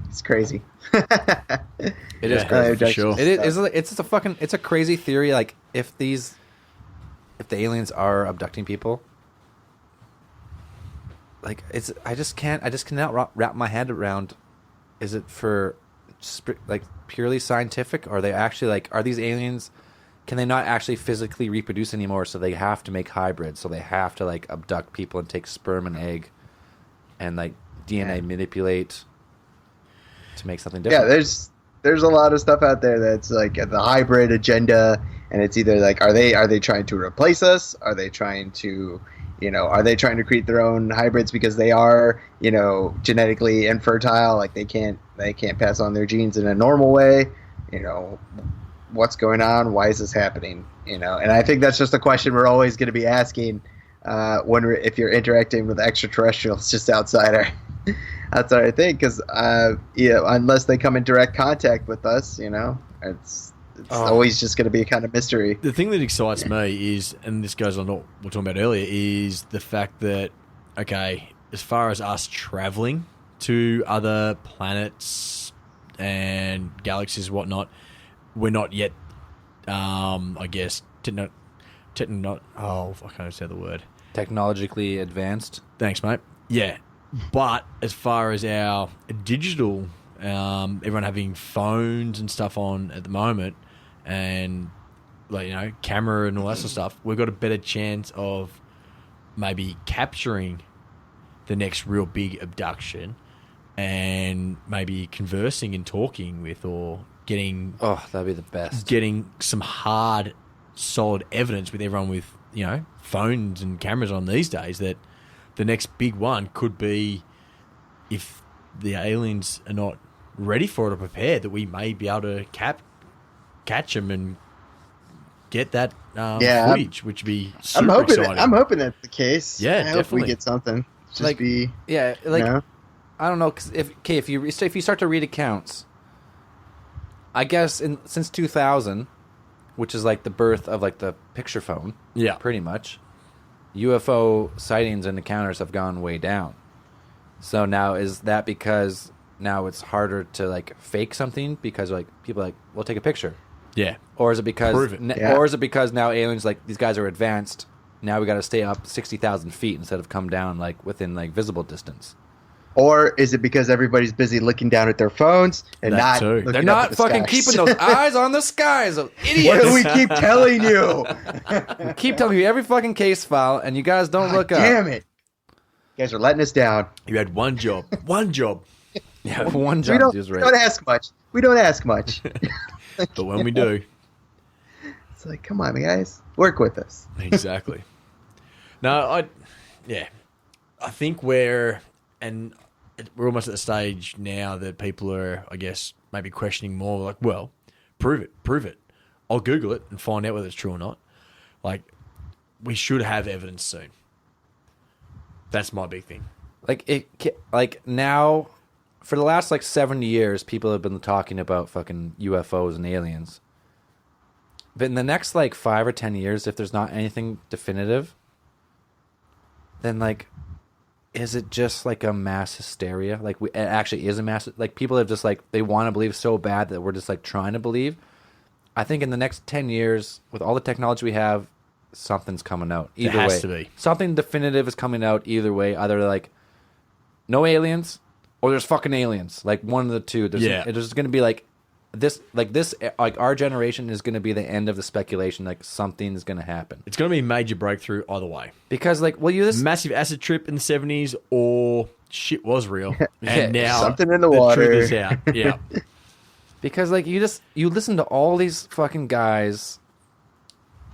It's crazy. It is Yeah, crazy. for sure. It is. It's just it's a crazy theory. Like if the aliens are abducting people, like I just cannot wrap my head around. Is it for like purely scientific? Or are they actually like are these aliens? Can they not actually physically reproduce anymore? So they have to make hybrids. So they have to like abduct people and take sperm and egg, and like DNA manipulate to make something different. Yeah, there's a lot of stuff out there that's like the hybrid agenda, and it's either like are they trying to replace us? Are they trying to create their own hybrids because they are genetically infertile, like they can't pass on their genes in a normal way? What's going on? Why is this happening? And I think that's just a question we're always going to be asking if you're interacting with extraterrestrials just outside our thing, because unless they come in direct contact with us, it's always just going to be a kind of mystery. The thing that excites me is, and this goes on what we were talking about earlier, is the fact that, okay, as far as us traveling to other planets and galaxies and whatnot, we're not yet, I guess, I can't say the word. Technologically advanced. Thanks, mate. Yeah. But as far as our digital, everyone having phones and stuff on at the moment, and like camera and all that sort of stuff, we've got a better chance of maybe capturing the next real big abduction, and maybe conversing and talking with, or getting That'd be the best. getting some hard, solid evidence with everyone with phones and cameras on these days, that the next big one could be, if the aliens are not ready for it or prepared, that we may be able to catch them and get that Yeah, footage, which would be super I'm hoping. exciting. I'm hoping that's the case. Yeah, I hope definitely. we get something. Just Like, be. Yeah, like You know? I don't know, 'cause if you start to read accounts, I guess since 2000, which is like the birth of like the picture phone, Yeah. pretty much, UFO sightings and encounters have gone way down. So now is that because now it's harder to like fake something because like people are like, well, take a picture, Yeah. or is it because Prove it. Yeah. or is it because now aliens like these guys are advanced? Now we got to stay up 60,000 feet instead of come down like within like visible distance. Or is it because everybody's busy looking down at their phones and That not? too. looking They're up not at the fucking skies? keeping those eyes on the skies, those What idiots. do we keep telling you? Keep telling you every fucking case file, and you guys don't look up. Damn it! You guys are letting us down. You had one job. One job. Yeah, one We job don't, is we right. don't ask much. We don't ask much. But when we do, It's like, come on, guys, work with us. exactly. No, I think we're almost at the stage now that people are, I guess, maybe questioning more. Like, well, prove it. I'll Google it and find out whether it's true or not. Like, we should have evidence soon. That's my big thing. Like now, for the last like 70 years, people have been talking about fucking UFOs and aliens. But in the next like 5 or 10 years, if there's not anything definitive, then like, is it just like a mass hysteria? Like it actually is a mass. Like people have just like they want to believe so bad that we're just like trying to believe. I think in the next 10 years, with all the technology we have, something's coming out. Either has way, to be. something definitive is coming out. Either way, either like no aliens or there's fucking aliens. Like one of the two. There's going to be like our generation is going to be the end of the speculation. Like something's going to happen It's going to be a major breakthrough either way. because like Massive acid trip in the 70s or shit was real. Yeah, And now something in the water. truth is out. Yeah. because like you listen to all these fucking guys,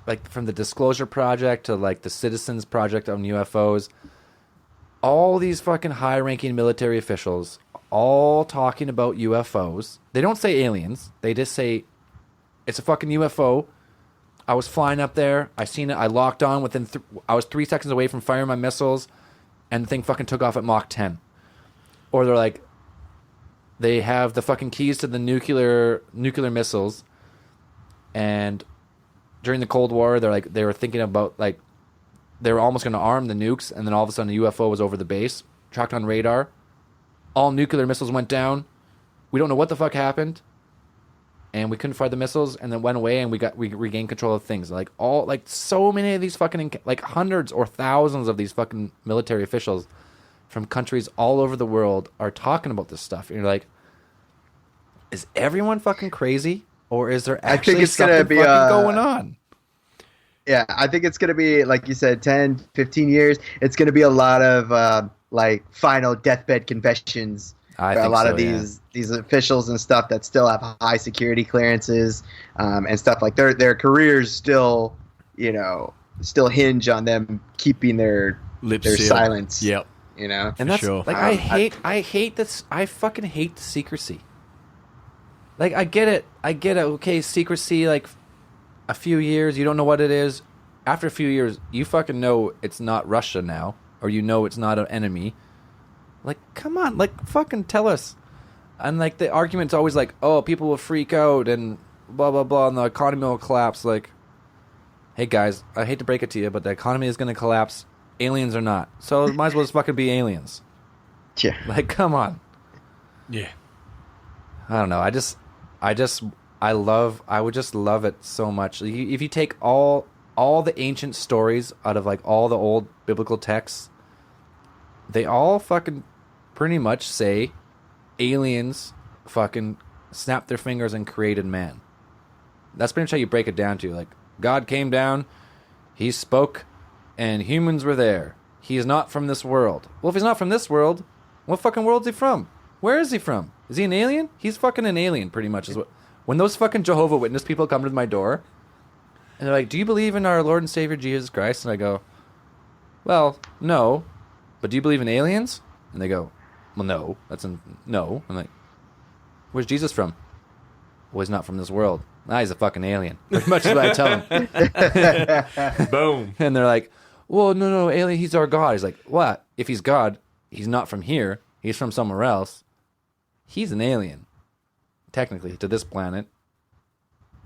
like from the Disclosure Project to like the Citizens Project on UFOs, all these fucking high-ranking military officials all talking about UFOs. They don't say aliens. They just say it's a fucking UFO. I was flying up there. I seen it. I locked on within. I was 3 seconds away from firing my missiles, and the thing fucking took off at Mach 10. Or they're like, they have the fucking keys to the nuclear missiles, and during the Cold War, they were thinking about like they were almost going to arm the nukes, and then all of a sudden a UFO was over the base, tracked on radar. All nuclear missiles went down. We don't know what the fuck happened, and we couldn't fire the missiles, and then went away, and we regained control of things. Like so many of these fucking like hundreds or thousands of these fucking military officials from countries all over the world are talking about this stuff, and you're like, is everyone fucking crazy, or is there actually something fucking going on? Yeah, I think it's going to be, like you said, 10, 15 years. It's going to be a lot of like final deathbed confessions. I for a think lot so, of these officials and stuff that still have high security clearances and stuff like their careers still, still hinge on them keeping their Lips sealed. silence. Yep. And that's sure. like I hate this. I fucking hate the secrecy. Like I get it. Okay, secrecy. Like a few years, you don't know what it is. After a few years, you fucking know it's not Russia now, or you know it's not an enemy. Like, come on, like fucking tell us. And like the argument's always like, oh, people will freak out and blah blah blah, and the economy will collapse. Like, hey guys, I hate to break it to you, but the economy is going to collapse. Aliens or not, so it might as well just fucking be aliens. Yeah. Like, come on. Yeah. I don't know. I would just love it so much. If you take all the ancient stories out of like all the old biblical texts, they all fucking pretty much say aliens fucking snapped their fingers and created man. That's pretty much how you break it down to. Like, God came down, he spoke, and humans were there. He is not from this world. Well, if he's not from this world, what fucking world is he from? Where is he from? Is he an alien? He's fucking an alien, pretty much. Is what. When those fucking Jehovah Witness people come to my door, and they're like, do you believe in our Lord and Savior Jesus Christ? And I go, well, no. But do you believe in aliens? And they go, well, no. No. I'm like, where's Jesus from? Well, he's not from this world. He's a fucking alien. Pretty much is what I tell them. Boom. And they're like, well, no, alien, he's our God. He's like, what? If he's God, he's not from here. He's from somewhere else. He's an alien, technically, to this planet.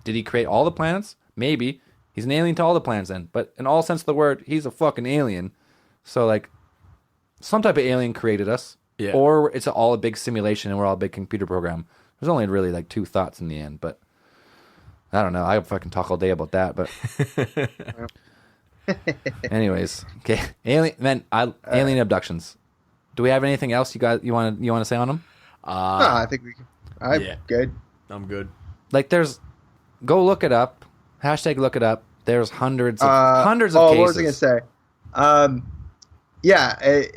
Did he create all the planets? Maybe. He's an alien to all the planets then. But in all sense of the word, he's a fucking alien. So, like, some type of alien created us. Yeah. Or it's all a big simulation and we're all a big computer program. There's only really, like, two thoughts in the end. But I don't know. I fucking talk all day about that. But anyways. Okay. Alien abductions. Do we have anything else you want to say on them? No, I think we can. I'm good. I'm good. Like, go look it up. Hashtag look it up. There's hundreds of cases. What was I gonna say?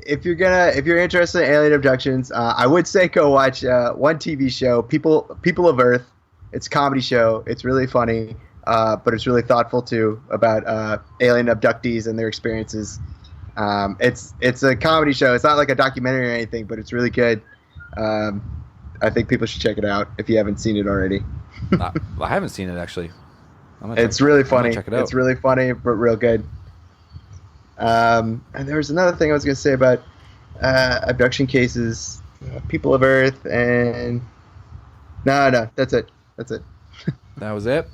If you're interested in alien abductions, I would say go watch one TV show, People of Earth. It's a comedy show. It's really funny, but it's really thoughtful too about alien abductees and their experiences. It's a comedy show. It's not like a documentary or anything, but it's really good. I think people should check it out if you haven't seen it already. I haven't seen it actually. It's really funny. Check it out. It's really funny, but real good. And there was another thing I was going to say about abduction cases, People of Earth, and no, that's it. That was it.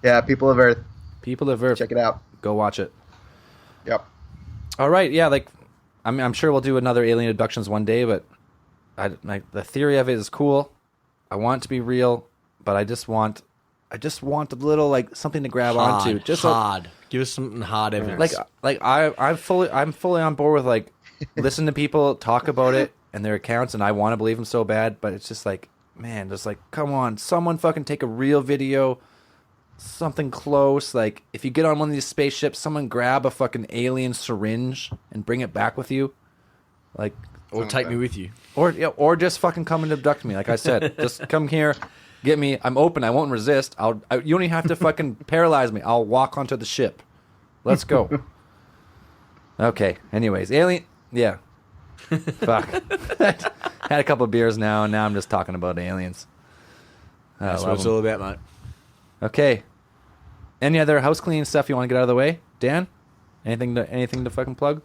Yeah, People of Earth. People of Earth. Check it out. Go watch it. Yep. All right. Yeah. Like, I'm sure we'll do another alien abductions one day, but the theory of it is cool. I want it to be real, but I just want a little, like, something to grab onto. Just hard. Give us something hard evidence. I'm fully on board with, like, listen to people talk about it and their accounts, and I want to believe them so bad, but it's just like, man, just like, come on, someone fucking take a real video, something close. Like, if you get on one of these spaceships, someone grab a fucking alien syringe and bring it back with you, like, or take me with you. Or just fucking come and abduct me. Like I said, just come here, get me. I'm open. I won't resist. You don't even have to fucking paralyze me. I'll walk onto the ship. Let's go. Okay. Anyways, alien. Yeah. Fuck. Had a couple of beers now, and now I'm just talking about aliens. That's what it's all about, mate. Okay. Any other house cleaning stuff you want to get out of the way, Dan? Anything to fucking plug?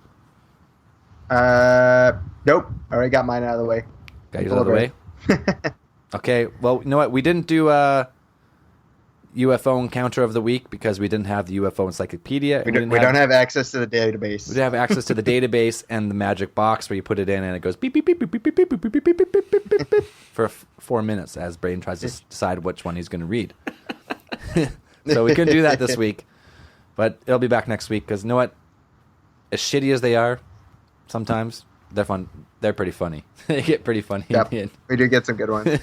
Nope. Already got mine out of the way. Got yours out of the way? Okay. Well, you know what? We didn't do UFO encounter of the week because we didn't have the UFO encyclopedia. We don't have access to the database. We didn't have access to the database and the magic box where you put it in and it goes beep beep beep beep beep beep beep beep beep beep beep beep beep beep beep for 4 minutes as Braden tries to decide which one he's going to read. So we couldn't do that this week, but it'll be back next week because you know what? As shitty as they are, sometimes they're fun. They're pretty funny. They get pretty funny. Yep, we do get some good ones.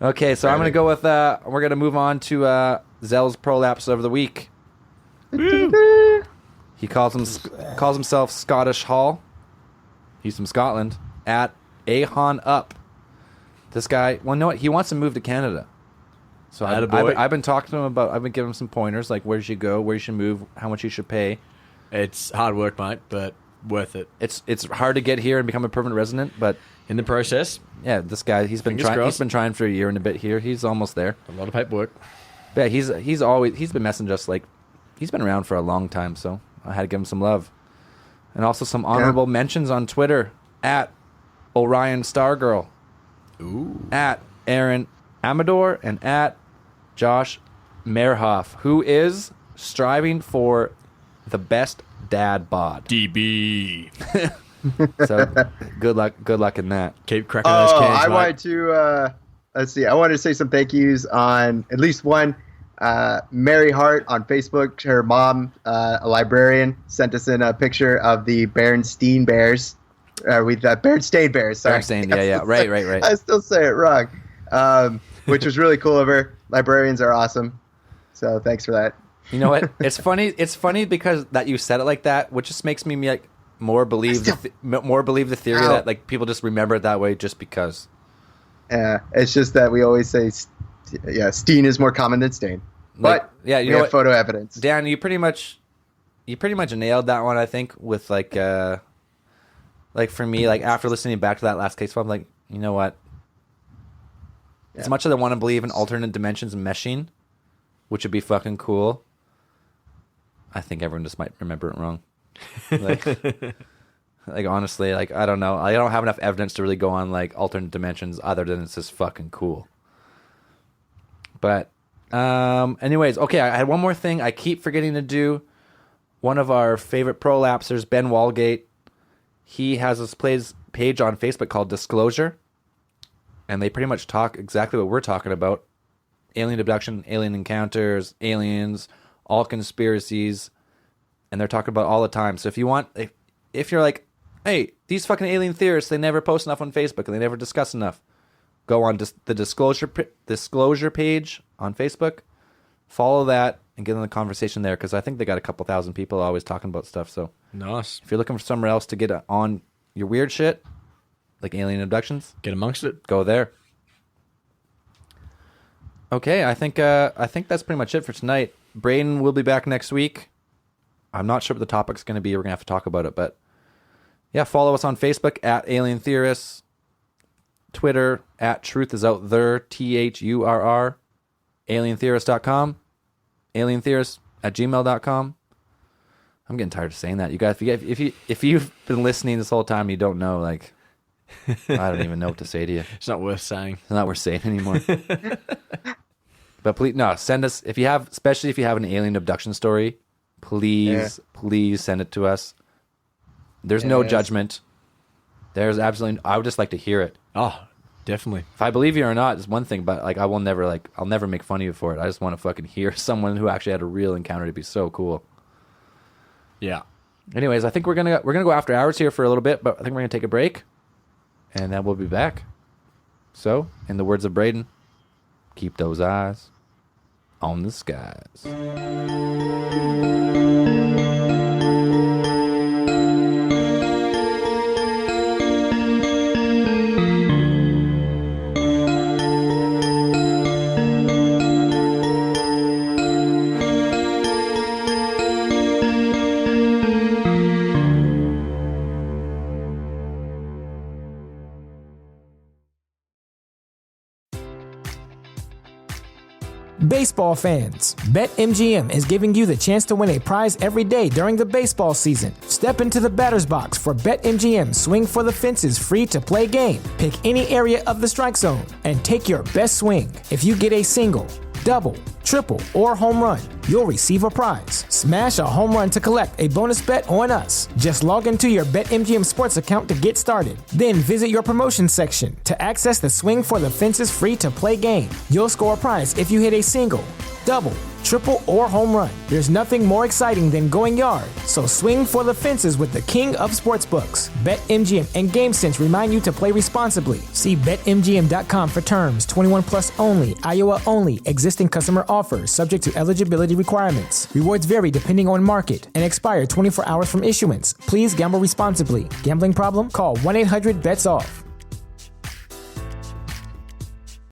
Okay, so I'm going to go with, we're going to move on to Zell's prolapse of the week. He calls himself Scottish Hall. He's from Scotland. At Ahon Up. This guy, well, you know what? He wants to move to Canada. So I've been talking to him I've been giving him some pointers, like where you should go, where you should move, how much you should pay. It's hard work, mate, but worth it. It's hard to get here and become a permanent resident, but in the process, yeah, this guy he's been trying for a year and a bit here. He's almost there. A lot of paperwork. But yeah, he's been messaging us like he's been around for a long time, so I had to give him some love. And also some honorable mentions on Twitter at Orion Stargirl. Ooh. At Aaron Amador and at Josh Merhoff, who is striving for the best dad bod. DB. So good luck in that. Keep cracking those cans, I mate. wanted to let's see. I wanted to say some thank yous on at least one. Mary Hart on Facebook. Her mom, a librarian, sent us in a picture of the Berenstain Bears. Berenstain Bears. Sorry. Berenstain, yeah. Right. I still say it wrong. Which was really cool of her. Librarians are awesome. So thanks for that. You know what? It's funny. It's funny because that you said it like that, which just makes me like more believe the theory that like people just remember it that way just because. Yeah, it's just that we always say, Steen is more common than Stain. Like, but yeah, you know what? Photo evidence. Dan, you pretty much nailed that one. I think with like for me, like after listening back to that last case, I'm like, you know what? As much as I want to believe in alternate dimensions and meshing, which would be fucking cool. I think everyone just might remember it wrong. Like honestly, like I don't know. I don't have enough evidence to really go on like alternate dimensions other than it's just fucking cool. But anyways, okay, I had one more thing I keep forgetting to do. One of our favorite prolapsers, Ben Walgate, he has this page on Facebook called Disclosure. And they pretty much talk exactly what we're talking about. Alien abduction, alien encounters, aliens, all conspiracies. And they're talking about all the time. So if you want, if you're like, hey, these fucking alien theorists, they never post enough on Facebook and they never discuss enough. Go on the disclosure page on Facebook. Follow that and get in the conversation there. Because I think they got a couple thousand people always talking about stuff. So Nice. if you're looking for somewhere else to get on your weird shit, like alien abductions, Get amongst it. go there. Okay, I think that's pretty much it for tonight. Braden will be back next week. I'm not sure what the topic's going to be. We're going to have to talk about it, but yeah, follow us on Facebook at Alien Theorists, Twitter at Truth Is Out There, THURR, alientheorist.com, alientheorist@gmail.com. I'm getting tired of saying that. You guys, if you've been listening this whole time, and you don't know, like, I don't even know what to say to you. It's not worth saying. It's not worth saying anymore. But please, no, send us if you have, especially if you have an alien abduction story. Please send it to us. There's no judgment. There's absolutely. I would just like to hear it. Oh, definitely. If I believe you or not is one thing, but like I'll never make fun of you for it. I just want to fucking hear someone who actually had a real encounter to be so cool. Yeah. Anyways, I think we're gonna go after hours here for a little bit, but I think we're gonna take a break, and then we'll be back. So, in the words of Braden, keep those eyes on the skies. Baseball fans, BetMGM is giving you the chance to win a prize every day during the baseball season. Step into the batter's box for BetMGM Swing for the Fences free-to-play game. Pick any area of the strike zone and take your best swing. If you get a single, double, triple, or home run, you'll receive a prize. Smash a home run to collect a bonus bet on us. Just log into your BetMGM Sports account to get started. Then visit your promotion section to access the Swing for the Fences free-to-play game. You'll score a prize if you hit a single, double, triple, or home run. There's nothing more exciting than going yard, so swing for the fences with the king of sportsbooks. BetMGM and GameSense remind you to play responsibly. See BetMGM.com for terms. 21 plus only, Iowa only. Existing customer offers subject to eligibility requirements. Rewards vary depending on market and expire 24 hours from issuance. Please gamble responsibly. Gambling problem? Call 1-800-BETS-OFF.